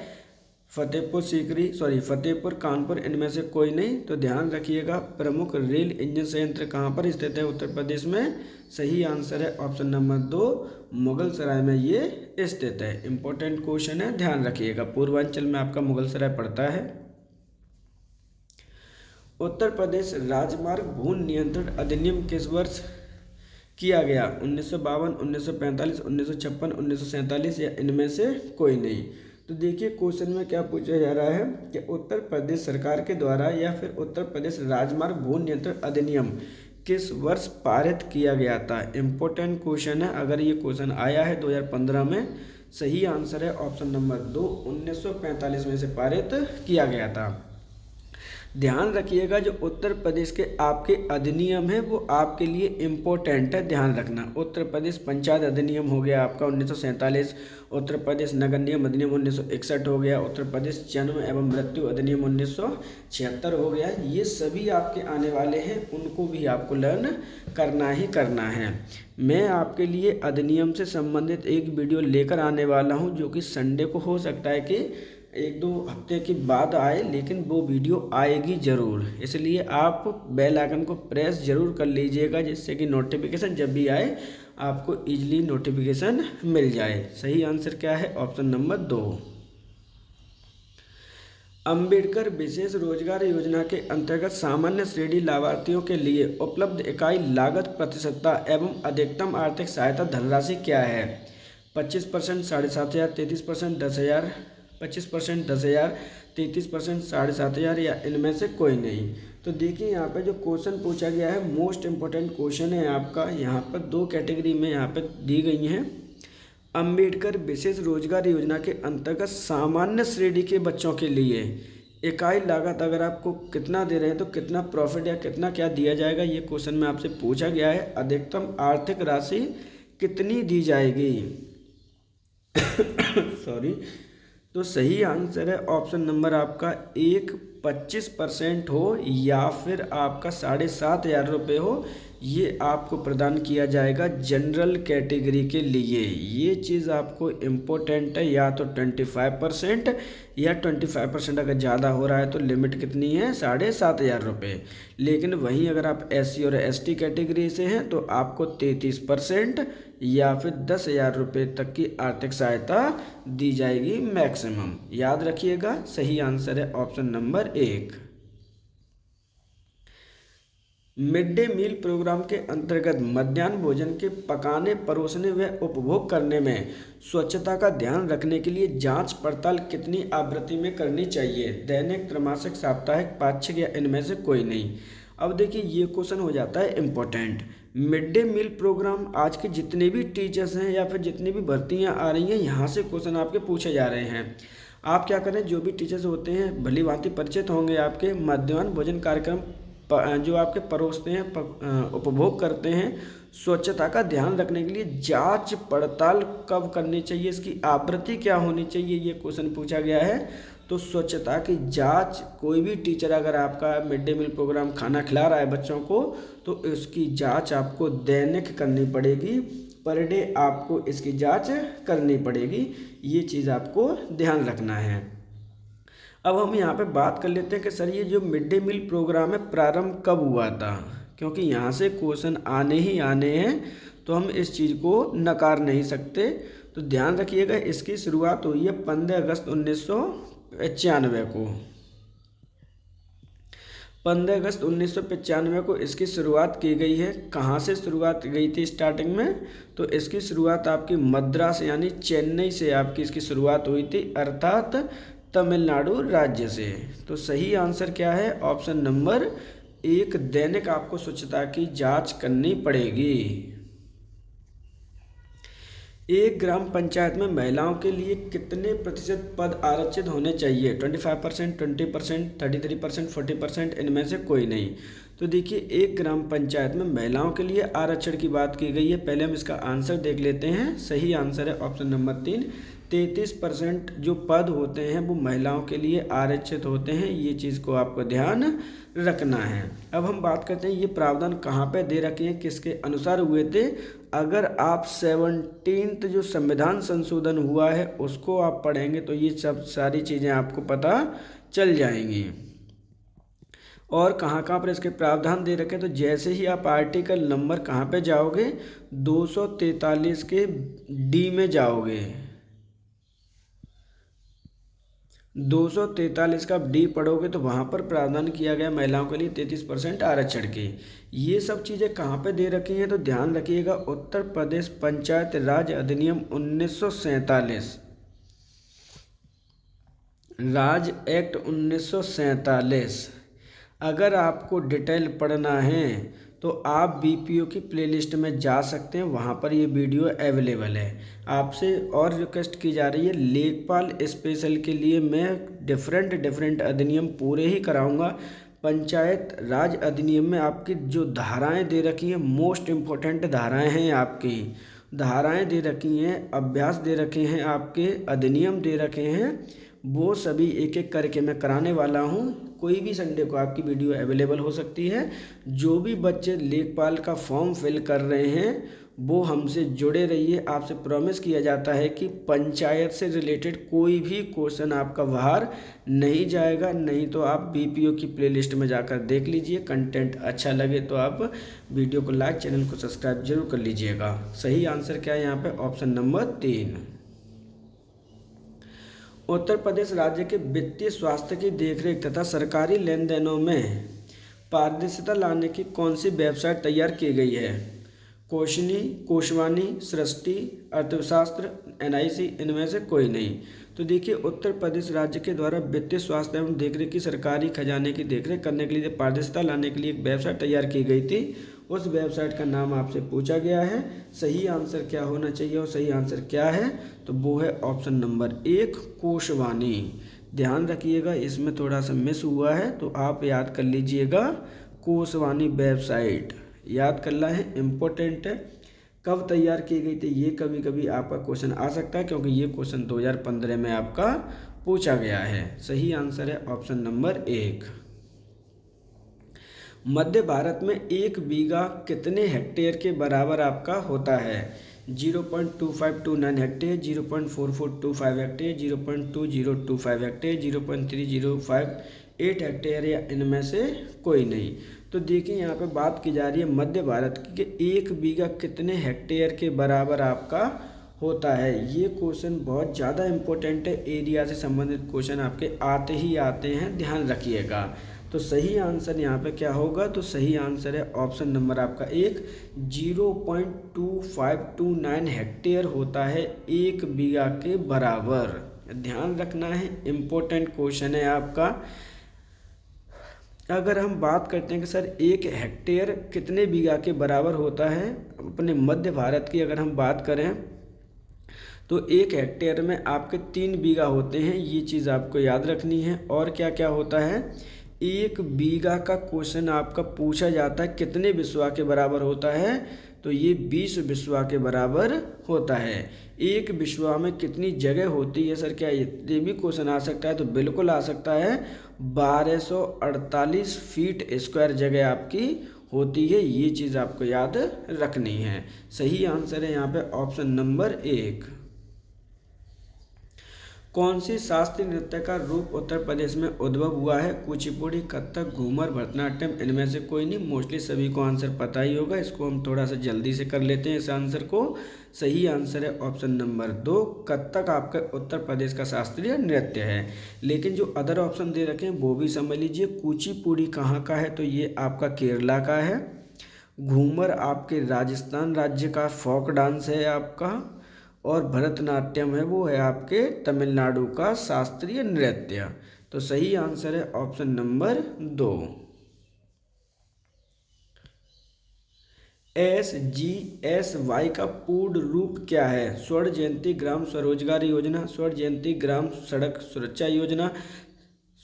फतेहपुर, कानपुर, इनमें से कोई नहीं। तो ध्यान रखिएगा, प्रमुख रेल इंजन संयंत्र कहाँ पर स्थित है उत्तर प्रदेश में? सही आंसर है ऑप्शन नंबर 2, मुगलसराय में ये स्थित है। इंपॉर्टेंट क्वेश्चन है, ध्यान रखिएगा। पूर्वांचल में आपका मुगलसराय पड़ता है। उत्तर प्रदेश राजमार्ग भू नियंत्रण अधिनियम किस वर्ष किया गया? 1952, 1945, 1956, 1947, या इनमें से कोई नहीं। तो देखिए क्वेश्चन में क्या पूछा जा रहा है कि उत्तर प्रदेश सरकार के द्वारा या फिर उत्तर प्रदेश राजमार्ग भू नियंत्रण अधिनियम किस वर्ष पारित किया गया था? इंपॉर्टेंट क्वेश्चन है। अगर ये क्वेश्चन आया है 2015 में, सही आंसर है ऑप्शन नंबर 2, 1945 में से पारित किया गया था। ध्यान रखिएगा, जो उत्तर प्रदेश के आपके अधिनियम है वो आपके लिए इम्पोर्टेंट है, ध्यान रखना। उत्तर प्रदेश पंचायत अधिनियम हो गया आपका 1947, उत्तर प्रदेश नगर निगम अधिनियम 1961 हो गया, उत्तर प्रदेश जन्म एवं मृत्यु अधिनियम 1976 हो गया। ये सभी आपके आने वाले हैं, उनको भी आपको लर्न करना ही करना है। मैं आपके लिए अधिनियम से संबंधित एक वीडियो लेकर आने वाला हूँ, जो कि संडे को हो सकता है कि 1-2 हफ्ते के बाद आए, लेकिन वो वीडियो आएगी ज़रूर। इसलिए आप बेल आइकन को प्रेस ज़रूर कर लीजिएगा, जिससे कि नोटिफिकेशन जब भी आए आपको इजीली नोटिफिकेशन मिल जाए। सही आंसर क्या है? Option number 2। अंबेडकर विशेष रोजगार योजना के अंतर्गत सामान्य श्रेणी लाभार्थियों के लिए उपलब्ध इकाई लागत प्रतिशतता एवं अधिकतम आर्थिक सहायता धनराशि क्या है? 25%, 7,500, 33%, 10,000, 25%, 10,000, 33%, 7,500, या इनमें से कोई नहीं। तो देखिए यहाँ पे जो क्वेश्चन पूछा गया है, मोस्ट इम्पोर्टेंट क्वेश्चन है आपका। यहाँ पर 2 कैटेगरी में यहाँ पे दी गई हैं। अंबेडकर विशेष रोजगार योजना के अंतर्गत सामान्य श्रेणी के बच्चों के लिए इकाई लागत अगर आपको कितना दे रहे हैं, तो कितना प्रॉफिट या कितना क्या दिया जाएगा, ये क्वेश्चन में आपसे पूछा गया है। अधिकतम आर्थिक राशि कितनी दी जाएगी? सॉरी। तो सही आंसर है ऑप्शन नंबर आपका 1, 25% हो, या फिर आपका 7,500 रुपये हो, ये आपको प्रदान किया जाएगा जनरल कैटेगरी के लिए। ये चीज़ आपको इम्पोर्टेंट है, या तो 25% या 25% अगर ज़्यादा हो रहा है तो लिमिट कितनी है, 7,500 रुपये। लेकिन वहीं अगर आप SC और ST कैटेगरी से हैं तो आपको 33% या फिर 10,000 रुपये तक की आर्थिक सहायता दी जाएगी मैक्सिमम। याद रखिएगा, सही आंसर है option number 1। Mid day meal programme के अंतर्गत मध्याह्न भोजन के पकाने, परोसने व उपभोग करने में स्वच्छता का ध्यान रखने के लिए जांच पड़ताल कितनी आवृत्ति में करनी चाहिए? दैनिक, त्रैमासिक, साप्ताहिक, पाक्षिक या इनमें से कोई नहीं। अब देखिए ये क्वेश्चन हो जाता है important. Mid day meal programme आज के जितने भी टीचर्स हैं या फिर जितनी भी भर्तियाँ आ रही हैं, यहाँ से क्वेश्चन आपके पूछे जा रहे हैं। आप क्या करें, जो भी टीचर्स होते हैं भली भांति परिचित होंगे आपके मध्याह्न भोजन कार्यक्रम जो आपके परोसते हैं, उपभोग करते हैं, स्वच्छता का ध्यान रखने के लिए जांच पड़ताल कब करनी चाहिए, इसकी आवृत्ति क्या होनी चाहिए, ये क्वेश्चन पूछा गया है। तो स्वच्छता की जांच कोई भी टीचर अगर आपका मिड डे मील प्रोग्राम खाना खिला रहा है बच्चों को, तो इसकी जांच आपको दैनिक करनी पड़ेगी, पर डे आपको इसकी जांच करनी पड़ेगी। ये चीज़ आपको ध्यान रखना है। अब हम यहाँ पे बात कर लेते हैं कि सर ये जो मिड डे मील प्रोग्राम है प्रारंभ कब हुआ था, क्योंकि यहाँ से क्वेश्चन आने ही आने हैं, तो हम इस चीज़ को नकार नहीं सकते। तो ध्यान रखिएगा, इसकी शुरुआत हुई है 15 अगस्त 1995 को। 15 अगस्त 1995 को इसकी शुरुआत की गई है। कहाँ से शुरुआत गई थी स्टार्टिंग में? तो इसकी शुरुआत आपकी मद्रास यानी चेन्नई से आपकी इसकी शुरुआत हुई थी, अर्थात तमिलनाडु राज्य से। तो सही आंसर क्या है, ऑप्शन नंबर 1, दैनिक आपको स्वच्छता की जांच करनी पड़ेगी। एक ग्राम पंचायत में महिलाओं के लिए कितने प्रतिशत पद आरक्षित होने चाहिए? 25%, 20%, 33%, 40%, इनमें से कोई नहीं। तो देखिए, एक ग्राम पंचायत में महिलाओं के लिए आरक्षण की बात की गई है। पहले हम इसका आंसर देख लेते हैं। सही आंसर है ऑप्शन नंबर 3, 33% जो पद होते हैं वो महिलाओं के लिए आरक्षित होते हैं। ये चीज़ को आपको ध्यान रखना है। अब हम बात करते हैं ये प्रावधान कहाँ पे दे रखे हैं, किसके अनुसार हुए थे। अगर आप 17th जो संविधान संशोधन हुआ है उसको आप पढ़ेंगे तो ये सब सारी चीज़ें आपको पता चल जाएंगी। और कहाँ कहाँ पर इसके प्रावधान दे रखे, तो जैसे ही आप आर्टिकल नंबर कहाँ पे जाओगे, 243 के डी में जाओगे, 243 का डी पढ़ोगे तो वहाँ पर प्रावधान किया गया महिलाओं के लिए 33% आरक्षण के। ये सब चीज़ें कहाँ पे दे रखी हैं, तो ध्यान रखिएगा, उत्तर प्रदेश पंचायत राज अधिनियम 1947, राज एक्ट 1947। अगर आपको डिटेल पढ़ना है तो आप BPO की प्लेलिस्ट में जा सकते हैं, वहाँ पर ये वीडियो अवेलेबल है। आपसे और रिक्वेस्ट की जा रही है, लेखपाल स्पेशल के लिए मैं डिफरेंट अधिनियम पूरे ही कराऊंगा। पंचायत राज अधिनियम में आपकी जो धाराएं दे रखी हैं, मोस्ट इम्पोर्टेंट धाराएं हैं, आपकी धाराएं दे रखी हैं, अभ्यास दे रखे हैं, आपके अधिनियम दे रखे हैं, वो सभी एक एक करके मैं कराने वाला हूँ। कोई भी संडे को आपकी वीडियो अवेलेबल हो सकती है। जो भी बच्चे लेखपाल का फॉर्म फिल कर रहे हैं वो हमसे जुड़े रहिए। आपसे प्रॉमिस किया जाता है कि पंचायत से रिलेटेड कोई भी क्वेश्चन आपका बाहर नहीं जाएगा। नहीं तो आप BPO की प्लेलिस्ट में जाकर देख लीजिए। कंटेंट अच्छा लगे तो आप वीडियो को लाइक, चैनल को सब्सक्राइब जरूर कर लीजिएगा। सही आंसर क्या है यहाँ पे, ऑप्शन नंबर 3। उत्तर प्रदेश राज्य के वित्तीय स्वास्थ्य की देखरेख तथा सरकारी लेन देनों में पारदर्शिता लाने की कौन सी वेबसाइट तैयार की गई है? कोशवानी, सृष्टि, अर्थशास्त्र, NIC, इनमें से कोई नहीं। तो देखिए, उत्तर प्रदेश राज्य के द्वारा वित्तीय स्वास्थ्य एवं देखरेख की सरकारी खजाने की देखरेख करने के लिए पारदर्शिता लाने के लिए एक वेबसाइट तैयार की गई थी। उस वेबसाइट का नाम आपसे पूछा गया है। सही आंसर क्या होना चाहिए और सही आंसर क्या है, तो वो है ऑप्शन नंबर 1, कोशवानी। ध्यान रखिएगा, इसमें थोड़ा सा मिस हुआ है तो आप याद कर लीजिएगा, कोशवानी वेबसाइट याद करना है, इम्पोर्टेंट है। कब तैयार की गई थी ये कभी कभी आपका क्वेश्चन आ सकता है, क्योंकि ये क्वेश्चन 2015 में आपका पूछा गया है। सही आंसर है ऑप्शन नंबर 1। मध्य भारत में 1 बीघा कितने हेक्टेयर के बराबर आपका होता है? 0.2529 हेक्टेयर, 0.4425 हेक्टेयर, 0.2025 हेक्टेयर, 0.3058 हेक्टेयर या इनमें से कोई नहीं। तो देखिए यहाँ पे बात की जा रही है मध्य भारत की कि 1 बीघा कितने हेक्टेयर के बराबर आपका होता है। ये क्वेश्चन बहुत ज़्यादा इम्पोर्टेंट है, एरिया से संबंधित क्वेश्चन आपके आते ही आते हैं, ध्यान रखिएगा। तो सही आंसर यहाँ पे क्या होगा? तो सही आंसर है ऑप्शन नंबर आपका 1, 0.2529 हेक्टेयर होता है 1 बीघा के बराबर। ध्यान रखना है, इम्पोर्टेंट क्वेश्चन है आपका। अगर हम बात करते हैं कि सर 1 हेक्टेयर कितने बीघा के बराबर होता है, अपने मध्य भारत की अगर हम बात करें तो 1 हेक्टेयर में आपके 3 बीघा होते हैं, ये चीज़ आपको याद रखनी है। और क्या क्या होता है, 1 बीघा का क्वेश्चन आपका पूछा जाता है कितने बिस्वा के बराबर होता है, तो ये 20 बिस्वा के बराबर होता है। 1 बिस्वा में कितनी जगह होती है सर, क्या ये भी क्वेश्चन आ सकता है? तो बिल्कुल आ सकता है, 1248 फीट स्क्वायर जगह आपकी होती है, ये चीज़ आपको याद रखनी है। सही आंसर है यहाँ पे ऑप्शन नंबर 1। कौन सी शास्त्रीय नृत्य का रूप उत्तर प्रदेश में उद्भव हुआ है? कुचिपुड़ी, कथक, घूमर, भरतनाट्यम, इनमें से कोई नहीं। मोस्टली सभी को आंसर पता ही होगा, इसको हम थोड़ा सा जल्दी से कर लेते हैं इस आंसर को। सही आंसर है ऑप्शन नंबर 2, कथक आपका उत्तर प्रदेश का शास्त्रीय नृत्य है। लेकिन जो अदर ऑप्शन दे रखे हैं वो भी समझ लीजिए। कुचिपुड़ी कहाँ का है? तो ये आपका केरला का है। घूमर आपके राजस्थान राज्य का फोक डांस है आपका। और भरतनाट्यम है वो है आपके तमिलनाडु का शास्त्रीय नृत्य। तो सही आंसर है ऑप्शन नंबर 2। SGSY का पूर्ण रूप क्या है? स्वर्ण जयंती ग्राम स्वरोजगार योजना, स्वर्ण जयंती ग्राम सड़क सुरक्षा योजना,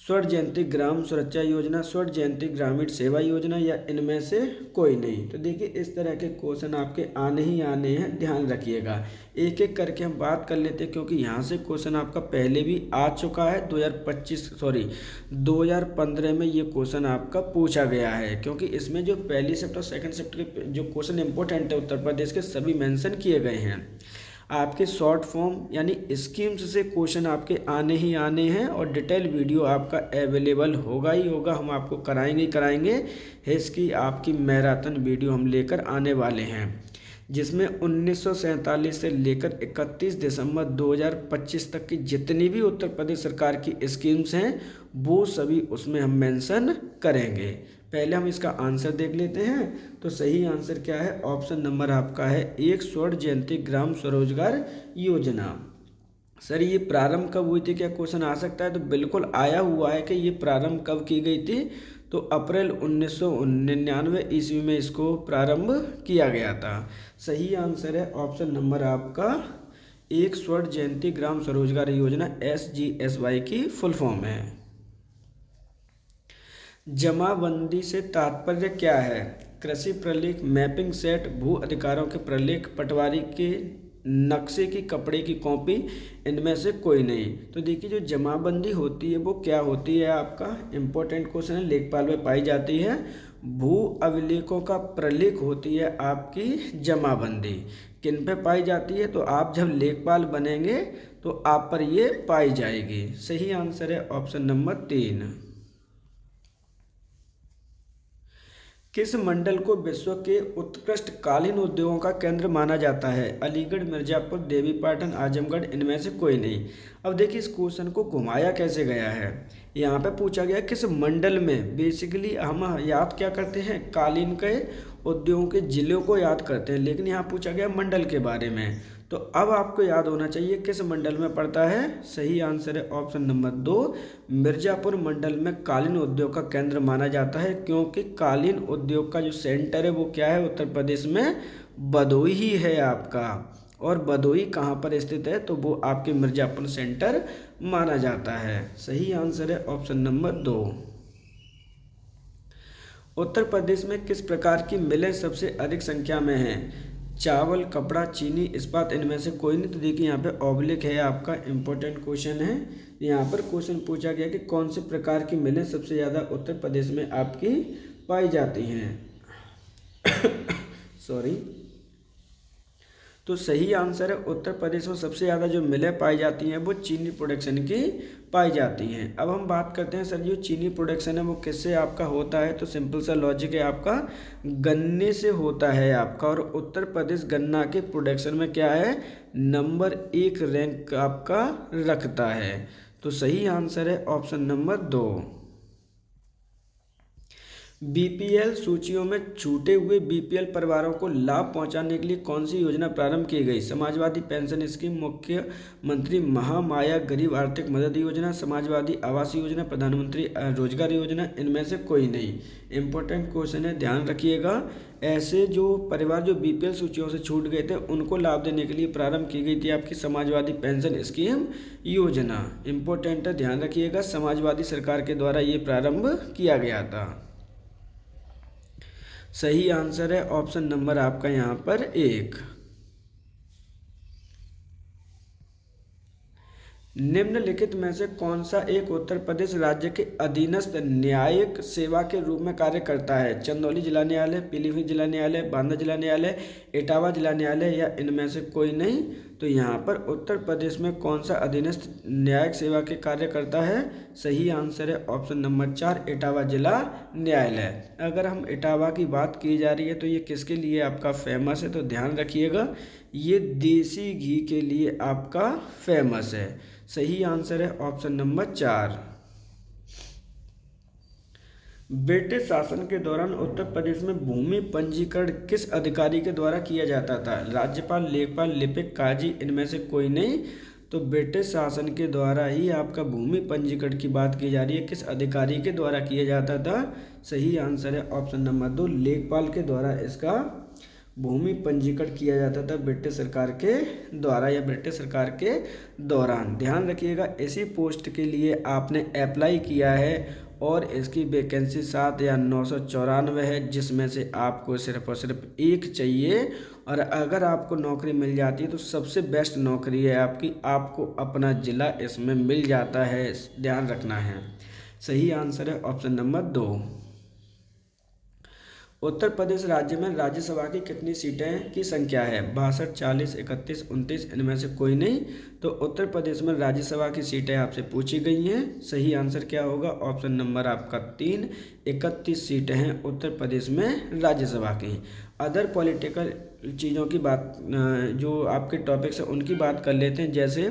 स्वर्ण जयंती ग्राम सुरक्षा योजना, स्वर्ण जयंती ग्रामीण सेवा योजना या इनमें से कोई नहीं। तो देखिए इस तरह के क्वेश्चन आपके आने ही आने हैं, ध्यान रखिएगा। एक एक करके हम बात कर लेते हैं, क्योंकि यहाँ से क्वेश्चन आपका पहले भी आ चुका है। 2015 में ये क्वेश्चन आपका पूछा गया है, क्योंकि इसमें जो पहली शिफ्ट और सेकंड शिफ्ट के जो क्वेश्चन इंपॉर्टेंट है उत्तर प्रदेश के सभी मेंशन किए गए हैं। आपके शॉर्ट फॉर्म यानी स्कीम्स से क्वेश्चन आपके आने ही आने हैं, और डिटेल वीडियो आपका अवेलेबल होगा ही होगा, हम आपको कराएंगे। इसकी आपकी मैराथन वीडियो हम लेकर आने वाले हैं, जिसमें 1947 से लेकर 31 दिसंबर 2025 तक की जितनी भी उत्तर प्रदेश सरकार की स्कीम्स हैं वो सभी उसमें हम मेंशन करेंगे। पहले हम इसका आंसर देख लेते हैं। तो सही आंसर क्या है? ऑप्शन नंबर आपका है 1, स्वर्ण जयंती ग्राम स्वरोजगार योजना। सर ये प्रारंभ कब हुई थी, क्या क्वेश्चन आ सकता है? तो बिल्कुल आया हुआ है कि ये प्रारंभ कब की गई थी। तो अप्रैल 1999 ईस्वी में इसको प्रारंभ किया गया था। सही आंसर है ऑप्शन नंबर आपका 1, स्वर्ण जयंती ग्राम स्वरोजगार योजना SGSY की फुल फॉर्म है। जमाबंदी से तात्पर्य क्या है? कृषि प्रलेख, मैपिंग सेट, भू अधिकारों के प्रलेख, पटवारी के नक्शे की कपड़े की कॉपी, इनमें से कोई नहीं। तो देखिए जो जमाबंदी होती है वो क्या होती है आपका इंपॉर्टेंट क्वेश्चन है, लेखपाल में पाई जाती है। भू अभिलेखों का प्रलेख होती है आपकी जमाबंदी। किन पे पाई जाती है? तो आप जब लेखपाल बनेंगे तो आप पर ये पाई जाएगी। सही आंसर है ऑप्शन नंबर 3। किस मंडल को विश्व के उत्कृष्ट कालीन उद्योगों का केंद्र माना जाता है? अलीगढ़, मिर्जापुर, देवीपाटन, आजमगढ़, इनमें से कोई नहीं। अब देखिए इस क्वेश्चन को घुमाया कैसे गया है। यहाँ पे पूछा गया किस मंडल में, बेसिकली हम याद क्या करते हैं, कालीन के उद्योगों के जिलों को याद करते हैं, लेकिन यहाँ पूछा गया मंडल के बारे में। तो अब आपको याद होना चाहिए किस मंडल में पड़ता है। सही आंसर है ऑप्शन नंबर 2, मिर्जापुर मंडल में कालीन उद्योग का केंद्र माना जाता है, क्योंकि कालीन उद्योग का जो सेंटर है वो क्या है उत्तर प्रदेश में, भदोही ही है आपका। और भदोही कहाँ पर स्थित है? तो वो आपके मिर्जापुर सेंटर माना जाता है। सही आंसर है ऑप्शन नंबर 2। उत्तर प्रदेश में किस प्रकार की मिलें सबसे अधिक संख्या में हैं? चावल, कपड़ा, चीनी, इस्पात, इनमें से कोई नहीं। तो देखिए यहाँ पे ऑब्लिक है आपका, इंपॉर्टेंट क्वेश्चन है। यहाँ पर क्वेश्चन पूछा गया कि कौन से प्रकार की मिलें सबसे ज़्यादा उत्तर प्रदेश में आपकी पाई जाती हैं। सॉरी। तो सही आंसर है उत्तर प्रदेश में सबसे ज़्यादा जो मिलें पाई जाती हैं वो चीनी प्रोडक्शन की पाई जाती हैं। अब हम बात करते हैं सर जो चीनी प्रोडक्शन है वो किससे आपका होता है, तो सिंपल सा लॉजिक है आपका गन्ने से होता है आपका, और उत्तर प्रदेश गन्ना के प्रोडक्शन में क्या है, नंबर 1 रैंक आपका रखता है। तो सही आंसर है ऑप्शन नंबर 2। बीपीएल सूचियों में छूटे हुए बीपीएल परिवारों को लाभ पहुंचाने के लिए कौन सी योजना प्रारंभ की गई? समाजवादी पेंशन स्कीम, मुख्यमंत्री महामाया गरीब आर्थिक मदद योजना, समाजवादी आवास योजना, प्रधानमंत्री रोजगार योजना, इनमें से कोई नहीं। इंपॉर्टेंट क्वेश्चन है, ध्यान रखिएगा। ऐसे जो परिवार जो बीपीएल सूचियों से छूट गए थे उनको लाभ देने के लिए प्रारंभ की गई थी आपकी समाजवादी पेंशन स्कीम योजना। इंपॉर्टेंट है, ध्यान रखिएगा, समाजवादी सरकार के द्वारा ये प्रारंभ किया गया था। सही आंसर है ऑप्शन नंबर आपका यहाँ पर 1। निम्नलिखित में से कौन सा एक उत्तर प्रदेश राज्य के अधीनस्थ न्यायिक सेवा के रूप में कार्य करता है? चंदौली जिला न्यायालय, पीलीभीत जिला न्यायालय, बांदा जिला न्यायालय, इटावा जिला न्यायालय, या इनमें से कोई नहीं? तो यहाँ पर उत्तर प्रदेश में कौन सा अधीनस्थ न्यायिक सेवा के कार्य करता है? सही आंसर है ऑप्शन नंबर 4, इटावा जिला न्यायालय। अगर हम इटावा की बात की जा रही है तो ये किसके लिए आपका फेमस है, तो ध्यान रखिएगा, ये देसी घी के लिए आपका फेमस है। सही आंसर है ऑप्शन नंबर 4। ब्रिटिश शासन के दौरान उत्तर प्रदेश में भूमि पंजीकरण किस अधिकारी के द्वारा किया जाता था? राज्यपाल, लेखपाल, लिपिक, काजी, इनमें से कोई नहीं? तो ब्रिटिश शासन के द्वारा ही आपका भूमि पंजीकरण की बात की जा रही है, किस अधिकारी के द्वारा किया जाता था? सही आंसर है ऑप्शन नंबर 2, लेखपाल के द्वारा इसका भूमि पंजीकरण किया जाता था ब्रिटिश सरकार के द्वारा या ब्रिटिश सरकार के दौरान। ध्यान रखिएगा, इसी पोस्ट के लिए आपने अप्लाई किया है और इसकी वैकेंसी 7 या 994 है, जिसमें से आपको सिर्फ और सिर्फ 1 चाहिए। और अगर आपको नौकरी मिल जाती है तो सबसे बेस्ट नौकरी है आपकी, आपको अपना ज़िला इसमें मिल जाता है, ध्यान रखना है। सही आंसर है ऑप्शन नंबर 2। उत्तर प्रदेश राज्य में राज्यसभा की कितनी सीटें की संख्या है? 62, 40, 31, 29, इनमें से कोई नहीं? तो उत्तर प्रदेश में राज्यसभा की सीटें आपसे पूछी गई हैं। सही आंसर क्या होगा? ऑप्शन नंबर आपका 3, 31 सीटें हैं उत्तर प्रदेश में राज्यसभा की। अदर पॉलिटिकल चीज़ों की बात, जो आपके टॉपिक्स हैं उनकी बात कर लेते हैं। जैसे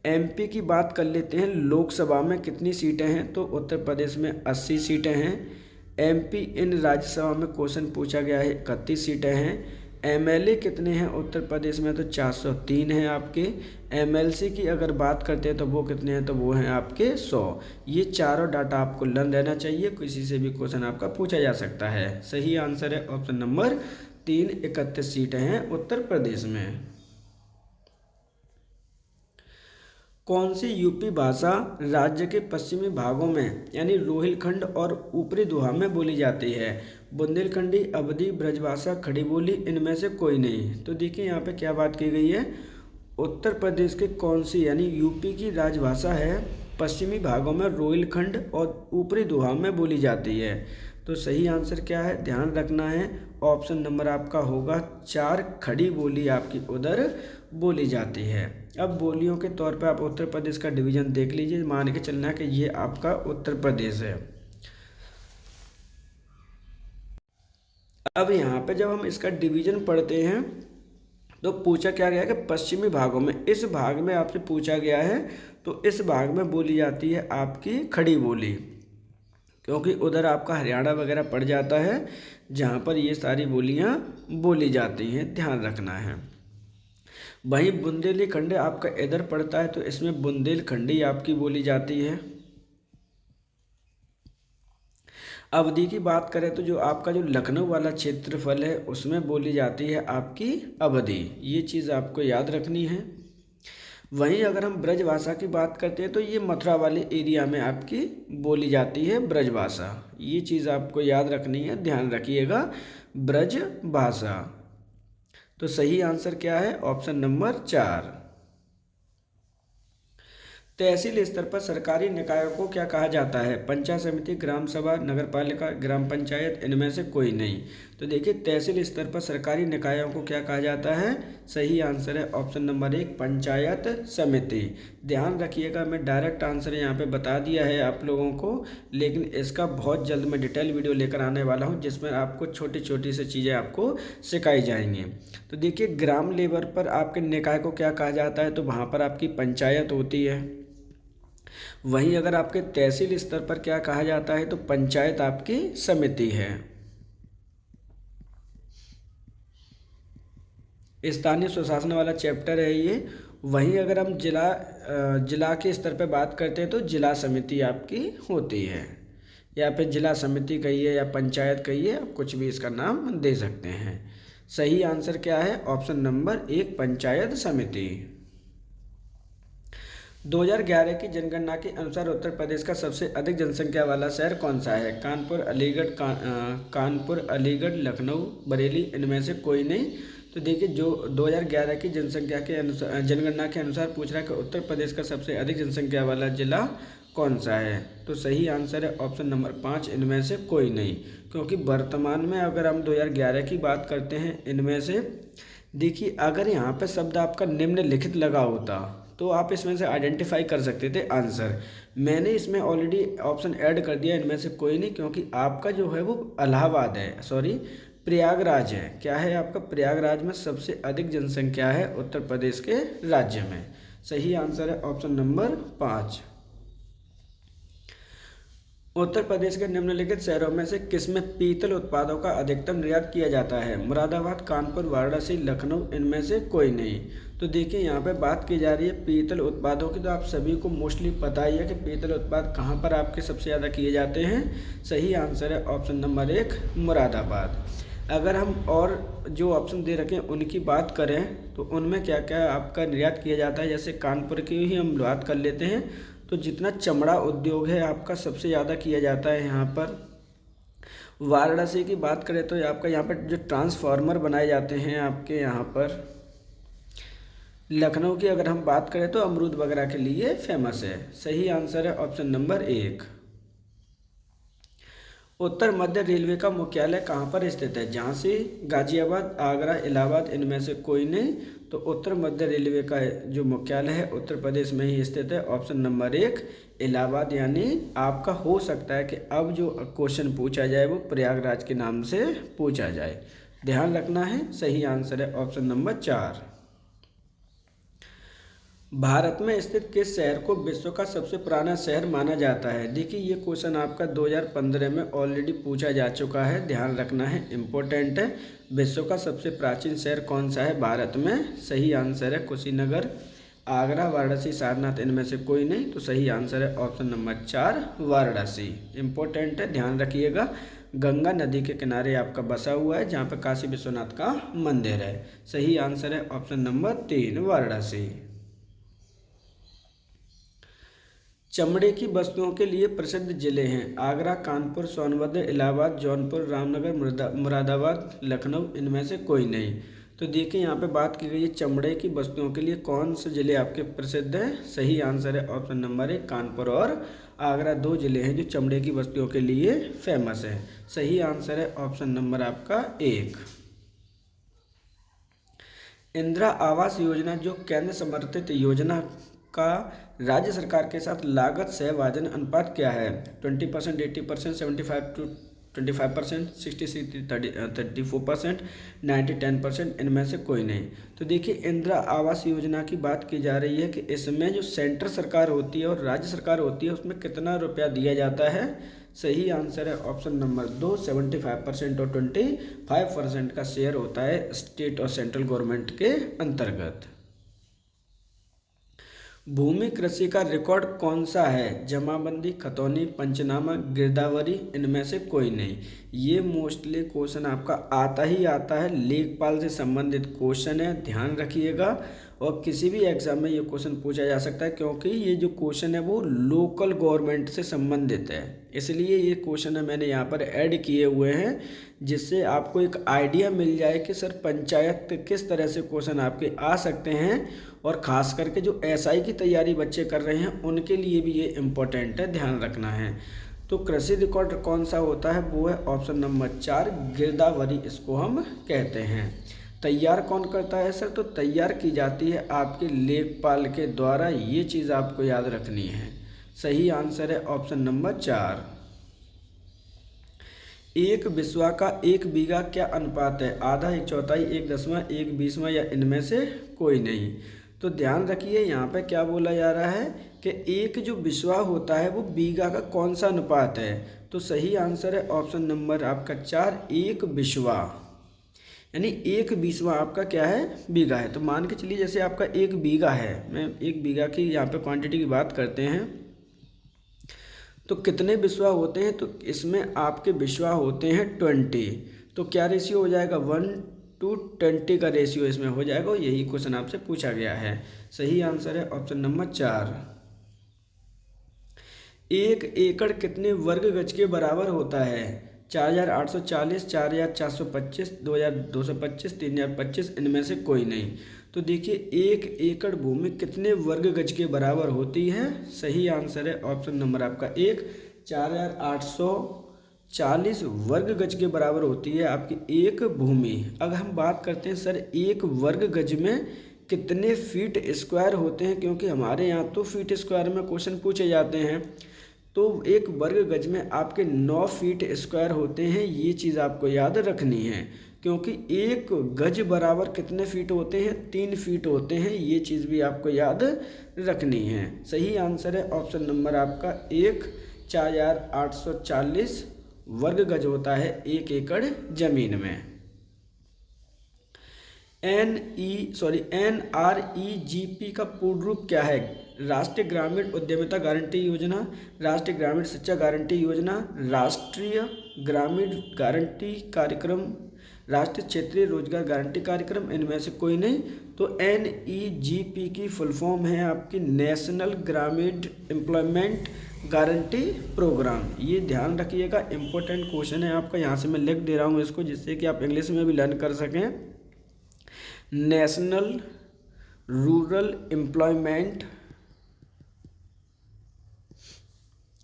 एमपी की बात कर लेते हैं, लोकसभा में कितनी सीटें हैं? तो उत्तर प्रदेश में 80 सीटें हैं। एमपी इन राज्यसभा में क्वेश्चन पूछा गया है, 31 सीटें हैं। एमएलए कितने हैं उत्तर प्रदेश में? तो 403 हैं आपके। एमएलसी की अगर बात करते हैं तो वो कितने हैं? तो वो हैं आपके 100। ये चारों डाटा आपको लर्न रहना चाहिए, किसी से भी क्वेश्चन आपका पूछा जा सकता है। सही आंसर है ऑप्शन नंबर 3, 31 सीटें हैं उत्तर प्रदेश में। कौन सी यूपी भाषा राज्य के पश्चिमी भागों में यानी रोहिलखंड और ऊपरी दोहा में बोली जाती है? बुंदेलखंडी, अवधी, ब्रजभाषा, खड़ी बोली, इनमें से कोई नहीं? तो देखिए यहाँ पे क्या बात की गई है, उत्तर प्रदेश के कौन सी यानी यूपी की राजभाषा है, पश्चिमी भागों में रोहिलखंड और ऊपरी दोहा में बोली जाती है। तो सही आंसर क्या है, ध्यान रखना है, ऑप्शन नंबर आपका होगा 4, खड़ी बोली आपकी उधर बोली जाती है। अब बोलियों के तौर पे आप उत्तर प्रदेश का डिवीज़न देख लीजिए, मान के चलना कि ये आपका उत्तर प्रदेश है। अब यहाँ पे जब हम इसका डिवीज़न पढ़ते हैं तो पूछा क्या गया कि पश्चिमी भागों में, इस भाग में आपसे पूछा गया है, तो इस भाग में बोली जाती है आपकी खड़ी बोली, क्योंकि उधर आपका हरियाणा वगैरह पड़ जाता है जहाँ पर ये सारी बोलियाँ बोली जाती हैं, ध्यान रखना है। वहीं बुंदेलखंड आपका इधर पड़ता है तो इसमें बुंदेलखंडी आपकी बोली जाती है। अवधी की बात करें तो जो आपका जो लखनऊ वाला क्षेत्रफल है उसमें बोली जाती है आपकी अवधी, ये चीज़ आपको याद रखनी है। वहीं अगर हम ब्रजभाषा की बात करते हैं तो ये मथुरा वाले एरिया में आपकी बोली जाती है ब्रजभाषा, ये चीज़ आपको याद रखनी है, ध्यान रखिएगा, ब्रजभाषा। तो सही आंसर क्या है, ऑप्शन नंबर 4। तहसील स्तर पर सरकारी निकायों को क्या कहा जाता है? पंचायत समिति, ग्राम सभा, नगर पालिका, ग्राम पंचायत, इनमें से कोई नहीं। तो देखिए तहसील स्तर पर सरकारी निकायों को क्या कहा जाता है? सही आंसर है ऑप्शन नंबर 1 पंचायत समिति। ध्यान रखिएगा, मैं डायरेक्ट आंसर यहाँ पे बता दिया है आप लोगों को, लेकिन इसका बहुत जल्द मैं डिटेल वीडियो लेकर आने वाला हूँ जिसमें आपको छोटी छोटी सी चीज़ें आपको सिखाई जाएंगी। तो देखिए ग्राम लेवल पर आपके निकाय को क्या कहा जाता है? तो वहाँ पर आपकी पंचायत होती है। वहीं अगर आपके तहसील स्तर पर क्या कहा जाता है? तो पंचायत आपकी समिति है। स्थानीय स्वशासन वाला चैप्टर है ये। वहीं अगर हम जिला के स्तर पर बात करते हैं तो जिला समिति आपकी होती है, या फिर जिला समिति कहिए या पंचायत कहिए, आप कुछ भी इसका नाम दे सकते हैं। सही आंसर क्या है? ऑप्शन नंबर 1 पंचायत समिति। 2011 की जनगणना के अनुसार उत्तर प्रदेश का सबसे अधिक जनसंख्या वाला शहर कौन सा है? कानपुर, अलीगढ़, लखनऊ, बरेली, इनमें से कोई नहीं। तो देखिए जो 2011 की जनगणना के अनुसार पूछ रहा है कि उत्तर प्रदेश का सबसे अधिक जनसंख्या वाला जिला कौन सा है? तो सही आंसर है ऑप्शन नंबर 5 इनमें से कोई नहीं। क्योंकि वर्तमान में अगर हम 2011 की बात करते हैं, इनमें से देखिए अगर यहाँ पर शब्द आपका निम्नलिखित लगा होता तो आप इसमें से आइडेंटिफाई कर सकते थे आंसर। मैंने इसमें ऑलरेडी ऑप्शन ऐड कर दिया इनमें से कोई नहीं, क्योंकि आपका जो है वो इलाहाबाद है, सॉरी प्रयागराज है। क्या है आपका? प्रयागराज में सबसे अधिक जनसंख्या है उत्तर प्रदेश के राज्य में। सही आंसर है ऑप्शन नंबर 5। उत्तर प्रदेश के निम्नलिखित शहरों में से किसमें पीतल उत्पादों का अधिकतम निर्यात किया जाता है? मुरादाबाद, कानपुर, वाराणसी, लखनऊ, इनमें से कोई नहीं। तो देखिए यहाँ पे बात की जा रही है पीतल उत्पादों की, तो आप सभी को मोस्टली पता ही है कि पीतल उत्पाद कहाँ पर आपके सबसे ज़्यादा किए जाते हैं। सही आंसर है ऑप्शन नंबर 1 मुरादाबाद। अगर हम और जो ऑप्शन दे रखे हैं उनकी बात करें तो उनमें क्या क्या आपका निर्यात किया जाता है, जैसे कानपुर की ही हम बात कर लेते हैं तो जितना चमड़ा उद्योग है आपका सबसे ज़्यादा किया जाता है यहाँ पर। वाराणसी की बात करें तो आपका यहाँ पर जो ट्रांसफार्मर बनाए जाते हैं आपके यहाँ पर। लखनऊ की अगर हम बात करें तो अमरूद वगैरह के लिए फेमस है। सही आंसर है ऑप्शन नंबर 1। उत्तर मध्य रेलवे का मुख्यालय कहाँ पर स्थित है? झांसी, गाजियाबाद, आगरा, इलाहाबाद, इनमें से कोई नहीं। तो उत्तर मध्य रेलवे का जो मुख्यालय है उत्तर प्रदेश में ही स्थित है। Option number 1 Allahabad. यानी आपका हो सकता है कि अब जो क्वेश्चन पूछा जाए वो प्रयागराज के नाम से पूछा जाए, ध्यान रखना है। सही आंसर है ऑप्शन नंबर 4। भारत में स्थित किस शहर को विश्व का सबसे पुराना शहर माना जाता है? देखिए ये क्वेश्चन आपका 2015 में ऑलरेडी पूछा जा चुका है, ध्यान रखना है, इम्पोर्टेंट है। विश्व का सबसे प्राचीन शहर कौन सा है भारत में? सही आंसर है कुशीनगर, आगरा, वाराणसी, सारनाथ, इनमें से कोई नहीं। तो सही आंसर है ऑप्शन नंबर 4 वाराणसी। इम्पोर्टेंट है, ध्यान रखिएगा। गंगा नदी के किनारे आपका बसा हुआ है, जहाँ पर काशी विश्वनाथ का मंदिर है। सही आंसर है ऑप्शन नंबर 3 वाराणसी। चमड़े की वस्तुओं के लिए प्रसिद्ध जिले हैं? आगरा, कानपुर, सोनभद्र, इलाहाबाद, जौनपुर, रामनगर, मुरादाबाद, लखनऊ, इनमें से कोई नहीं। तो देखिए यहाँ पे बात की गई है चमड़े की वस्तुओं के लिए कौन से जिले आपके प्रसिद्ध हैं? सही आंसर है ऑप्शन नंबर 1 कानपुर और आगरा, 2 जिले हैं जो चमड़े की वस्तुओं के लिए फेमस है। सही आंसर है ऑप्शन नंबर आपका 1। इंदिरा आवास योजना जो केंद्र समर्थित योजना का राज्य सरकार के साथ लागत सहभाजन अनुपात क्या है? 20%, 80%, 75% 64%, 90-10%, इनमें से कोई नहीं। तो देखिए इंदिरा आवास योजना की बात की जा रही है कि इसमें जो सेंट्रल सरकार होती है और राज्य सरकार होती है उसमें कितना रुपया दिया जाता है? सही आंसर है ऑप्शन नंबर 2 75% और 25% का शेयर होता है स्टेट और सेंट्रल गवर्नमेंट के अंतर्गत। भूमि कृषि का रिकॉर्ड कौन सा है? जमाबंदी, खतौनी, पंचनामा, गिरदावरी, इनमें से कोई नहीं। ये मोस्टली क्वेश्चन आपका आता ही आता है, लेखपाल से संबंधित क्वेश्चन है, ध्यान रखिएगा। और किसी भी एग्जाम में ये क्वेश्चन पूछा जा सकता है, क्योंकि ये जो क्वेश्चन है वो लोकल गवर्नमेंट से संबंधित है, इसलिए ये क्वेश्चन है मैंने यहाँ पर ऐड किए हुए हैं, जिससे आपको एक आइडिया मिल जाए कि सर पंचायत किस तरह से क्वेश्चन आपके आ सकते हैं। और ख़ास करके जो एसआई की तैयारी बच्चे कर रहे हैं उनके लिए भी ये इम्पोर्टेंट है, ध्यान रखना है। तो कृषि रिकॉर्ड कौन सा होता है, वो है ऑप्शन नंबर 4 गिरदावरी, इसको हम कहते हैं। तैयार कौन करता है सर, तो तैयार की जाती है आपके लेखपाल के द्वारा, ये चीज़ आपको याद रखनी है। सही आंसर है ऑप्शन नंबर 4। एक बिस्वा का 1 बीघा क्या अनुपात है, आधा, 1/4, 1/10, 1/20 या इनमें से कोई नहीं। तो ध्यान रखिए यहाँ पे क्या बोला जा रहा है कि एक जो बिस्वा होता है वो बीघा का कौन सा अनुपात है। तो सही आंसर है ऑप्शन नंबर आपका 4 1 बिस्वा, यानी 1/20 आपका क्या है, बीघा है। तो मान के चलिए जैसे आपका 1 बीघा है, मैं 1 बीघा की यहाँ पे क्वांटिटी की बात करते हैं, तो कितने बिस्वा होते हैं, तो इसमें आपके बिस्वा होते हैं 20। तो क्या रेशियो हो जाएगा, 1:20 का रेशियो इसमें हो जाएगा। और यही क्वेश्चन आपसे पूछा गया है। सही आंसर है ऑप्शन नंबर 4। 1 एकड़ कितने वर्ग गज के बराबर होता है, 4840, 4425, 2225, 3025, इनमें से कोई नहीं। तो देखिए 1 एकड़ भूमि कितने वर्ग गज के बराबर होती है। सही आंसर है ऑप्शन नंबर आपका 1 4840 वर्ग गज के बराबर होती है आपकी एक भूमि। अगर हम बात करते हैं सर 1 वर्ग गज में कितने फीट स्क्वायर होते हैं, क्योंकि हमारे यहाँ तो फीट स्क्वायर में क्वेश्चन पूछे जाते हैं, तो 1 वर्ग गज में आपके 9 फीट स्क्वायर होते हैं। ये चीज़ आपको याद रखनी है, क्योंकि 1 गज बराबर कितने फीट होते हैं, 3 फीट होते हैं। ये चीज़ भी आपको याद रखनी है। सही आंसर है ऑप्शन नंबर आपका 1 4840 वर्ग गज होता है 1 एकड़ जमीन में। NREGP का पूर्ण रूप क्या है, राष्ट्रीय ग्रामीण उद्यमिता गारंटी योजना, राष्ट्रीय ग्रामीण शिक्षा गारंटी योजना, राष्ट्रीय ग्रामीण गारंटी कार्यक्रम, राष्ट्रीय क्षेत्रीय रोजगार गारंटी कार्यक्रम, इनमें से कोई नहीं। तो NEGP की फुल फॉर्म है आपकी नेशनल ग्रामीण एम्प्लॉयमेंट गारंटी प्रोग्राम। ये ध्यान रखिएगा, इम्पोर्टेंट क्वेश्चन है आपका, यहाँ से मैं लिख दे रहा हूँ इसको, जिससे कि आप इंग्लिश में भी लर्न कर सकें। National rural employment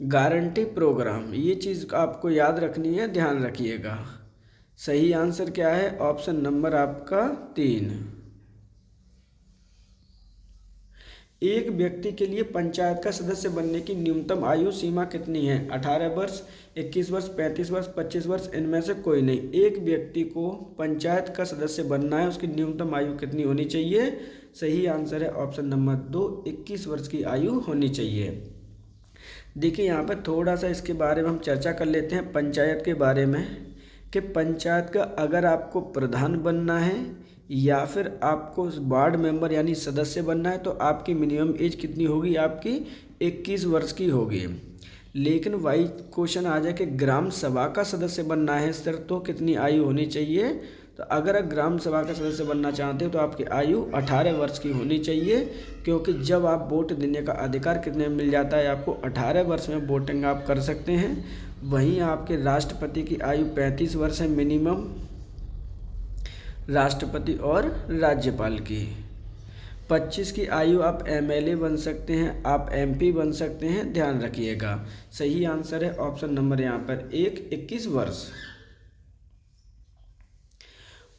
guarantee programme, ये चीज़ आपको याद रखनी है, ध्यान रखिएगा। सही आंसर क्या है, ऑप्शन नंबर आपका 3। एक व्यक्ति के लिए पंचायत का सदस्य बनने की न्यूनतम आयु सीमा कितनी है, 18 वर्ष, 21 वर्ष, 35 वर्ष, 25 वर्ष, इनमें से कोई नहीं। एक व्यक्ति को पंचायत का सदस्य बनना है, उसकी न्यूनतम आयु कितनी होनी चाहिए। सही आंसर है ऑप्शन नंबर 2 21 वर्ष की आयु होनी चाहिए। देखिए यहाँ पर थोड़ा सा इसके बारे में हम चर्चा कर लेते हैं, पंचायत के बारे में, कि पंचायत का अगर आपको प्रधान बनना है या फिर आपको वार्ड मेंबर यानी सदस्य बनना है, तो आपकी मिनिमम एज कितनी होगी, आपकी 21 वर्ष की होगी। लेकिन वही क्वेश्चन आ जाए कि ग्राम सभा का सदस्य बनना है सर, तो कितनी आयु होनी चाहिए। तो अगर आप ग्राम सभा का सदस्य बनना चाहते हो तो आपकी आयु 18 वर्ष की होनी चाहिए, क्योंकि जब आप वोट देने का अधिकार कितने में मिल जाता है, आपको 18 वर्ष में वोटिंग आप कर सकते हैं। वहीं आपके राष्ट्रपति की आयु 35 वर्ष है मिनिमम, राष्ट्रपति और राज्यपाल की। 25 की आयु आप MLA बन सकते हैं, आप MP बन सकते हैं, ध्यान रखिएगा। सही आंसर है ऑप्शन नंबर यहाँ पर 1 21 वर्ष।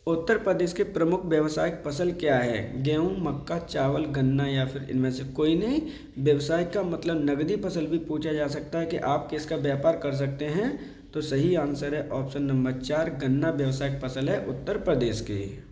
उत्तर प्रदेश के प्रमुख व्यावसायिक फसल क्या है, गेहूं, मक्का, चावल, गन्ना या फिर इनमें से कोई नहीं। व्यवसाय का मतलब नगदी फसल भी पूछा जा सकता है कि आप किसका व्यापार कर सकते हैं। तो सही आंसर है ऑप्शन नंबर 4 गन्ना व्यावसायिक फसल है उत्तर प्रदेश की।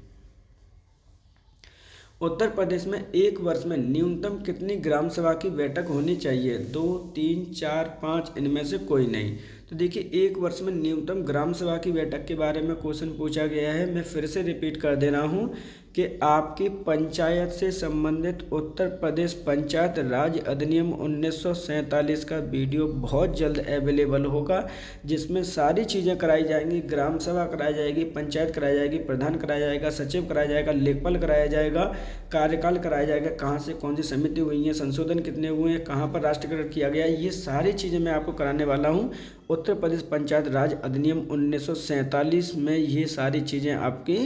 उत्तर प्रदेश में एक वर्ष में न्यूनतम कितनी ग्राम सभा की बैठक होनी चाहिए, 2 3 4 5, इनमें से कोई नहीं। तो देखिए एक वर्ष में न्यूनतम ग्राम सभा की बैठक के बारे में क्वेश्चन पूछा गया है। मैं फिर से रिपीट कर दे रहा हूँ कि आपकी पंचायत से संबंधित उत्तर प्रदेश पंचायत राज अधिनियम 1947 का वीडियो बहुत जल्द अवेलेबल होगा, जिसमें सारी चीज़ें कराई जाएंगी। ग्राम सभा कराई जाएगी, पंचायत कराई जाएगी, प्रधान कराया जाएगा, सचिव कराया जाएगा, लेखपाल कराया जाएगा, कार्यकाल कराया जाएगा, कहाँ से कौन सी समिति हुई है, संशोधन कितने हुए हैं, कहाँ पर राष्ट्रीयकरण किया गया है, ये सारी चीज़ें मैं आपको कराने वाला हूँ। उत्तर प्रदेश पंचायत राज अधिनियम 1947 में ये सारी चीज़ें आपकी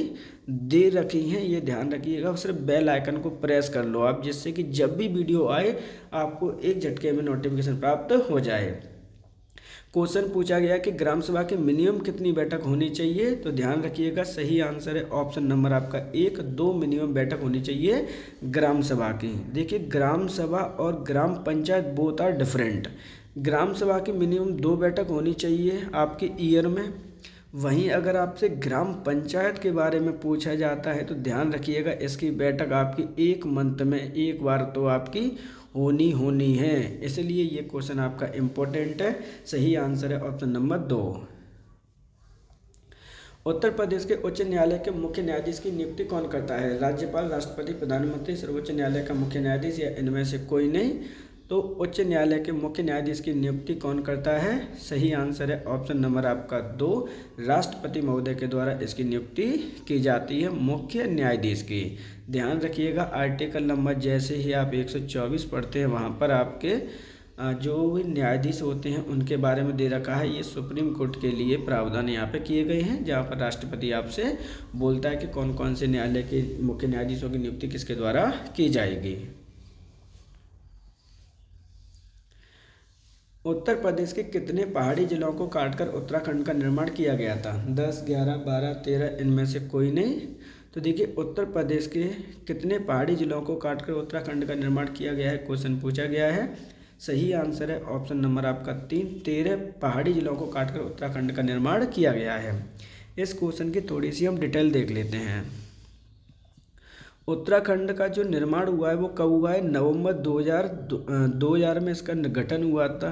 दे रखी हैं, ये ध्यान रखिएगा। सिर्फ बेल आइकन को प्रेस कर लो आप, जिससे कि जब भी वीडियो आए आपको एक झटके में नोटिफिकेशन प्राप्त हो जाए। क्वेश्चन पूछा गया कि ग्राम सभा की मिनिमम कितनी बैठक होनी चाहिए, तो ध्यान रखिएगा सही आंसर है ऑप्शन नंबर आपका 1, 2 मिनिमम बैठक होनी चाहिए ग्राम सभा की। देखिए, ग्राम सभा और ग्राम पंचायत बोथ आर डिफरेंट। ग्राम सभा की मिनिमम 2 बैठक होनी चाहिए आपके ईयर में। वहीं अगर आपसे ग्राम पंचायत के बारे में पूछा जाता है तो ध्यान रखिएगा इसकी बैठक आपकी 1 मंथ में एक बार तो आपकी होनी है, इसलिए ये क्वेश्चन आपका इम्पोर्टेंट है। सही आंसर है ऑप्शन नंबर 2। उत्तर प्रदेश के उच्च न्यायालय के मुख्य न्यायाधीश की नियुक्ति कौन करता है? राज्यपाल, राष्ट्रपति, प्रधानमंत्री, सर्वोच्च न्यायालय का मुख्य न्यायाधीश या इनमें से कोई नहीं? तो उच्च न्यायालय के मुख्य न्यायाधीश की नियुक्ति कौन करता है? सही आंसर है ऑप्शन नंबर आपका 2, राष्ट्रपति महोदय के द्वारा इसकी नियुक्ति की जाती है मुख्य न्यायाधीश की। ध्यान रखिएगा, आर्टिकल नंबर जैसे ही आप 124 पढ़ते हैं वहाँ पर आपके जो भी न्यायाधीश होते हैं उनके बारे में दे रखा है। ये सुप्रीम कोर्ट के लिए प्रावधान यहाँ पे किए गए हैं, जहाँ पर राष्ट्रपति आपसे बोलता है कि कौन कौन से न्यायालय के मुख्य न्यायाधीशों की नियुक्ति किसके द्वारा की जाएगी। उत्तर प्रदेश के कितने पहाड़ी जिलों को काटकर उत्तराखंड का निर्माण किया गया था? 10, 11, 12, 13 इनमें से कोई नहीं? तो देखिए, उत्तर प्रदेश के कितने पहाड़ी जिलों को काटकर उत्तराखंड का निर्माण किया गया है, क्वेश्चन पूछा गया है। सही आंसर है ऑप्शन नंबर आपका 3, 13 पहाड़ी जिलों को काटकर उत्तराखंड का निर्माण किया गया है। इस क्वेश्चन की थोड़ी सी हम डिटेल देख लेते हैं। उत्तराखंड का जो निर्माण हुआ है वो कब हुआ है? नवंबर 2000 में इसका गठन हुआ था।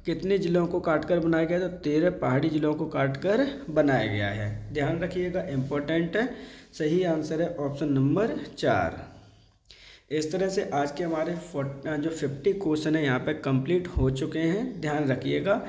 कितने जिलों को काटकर बनाया गया? तो 13 पहाड़ी जिलों को काटकर बनाया गया है। ध्यान रखिएगा, इम्पोर्टेंट है। सही आंसर है ऑप्शन नंबर 4। इस तरह से आज के हमारे जो 50 क्वेश्चन है यहाँ पे कंप्लीट हो चुके हैं। ध्यान रखिएगा,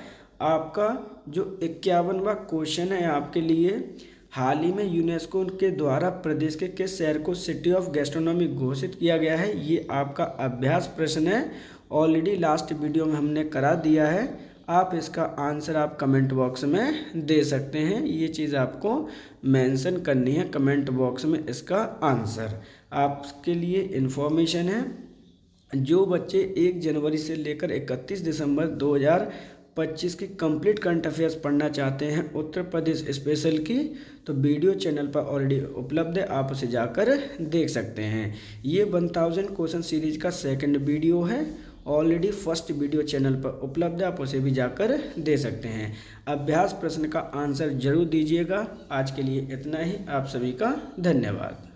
आपका जो 51वां क्वेश्चन है आपके लिए, हाल ही में यूनेस्को के द्वारा प्रदेश के किस शहर को सिटी ऑफ गैस्ट्रोनॉमी घोषित किया गया है? ये आपका अभ्यास प्रश्न है, ऑलरेडी लास्ट वीडियो में हमने करा दिया है। आप इसका आंसर आप कमेंट बॉक्स में दे सकते हैं। ये चीज़ आपको मेंशन करनी है कमेंट बॉक्स में इसका आंसर। आपके लिए इन्फॉर्मेशन है, जो बच्चे 1 जनवरी से लेकर 31 दिसंबर 2025 की कंप्लीट करंट अफेयर्स पढ़ना चाहते हैं उत्तर प्रदेश स्पेशल की, तो वीडियो चैनल पर ऑलरेडी उपलब्ध है, आप उसे जाकर देख सकते हैं। ये 1000 क्वेश्चन सीरीज का सेकंड वीडियो है, ऑलरेडी फर्स्ट वीडियो चैनल पर उपलब्ध है, आप उसे भी जाकर दे सकते हैं। अभ्यास प्रश्न का आंसर जरूर दीजिएगा। आज के लिए इतना ही, आप सभी का धन्यवाद।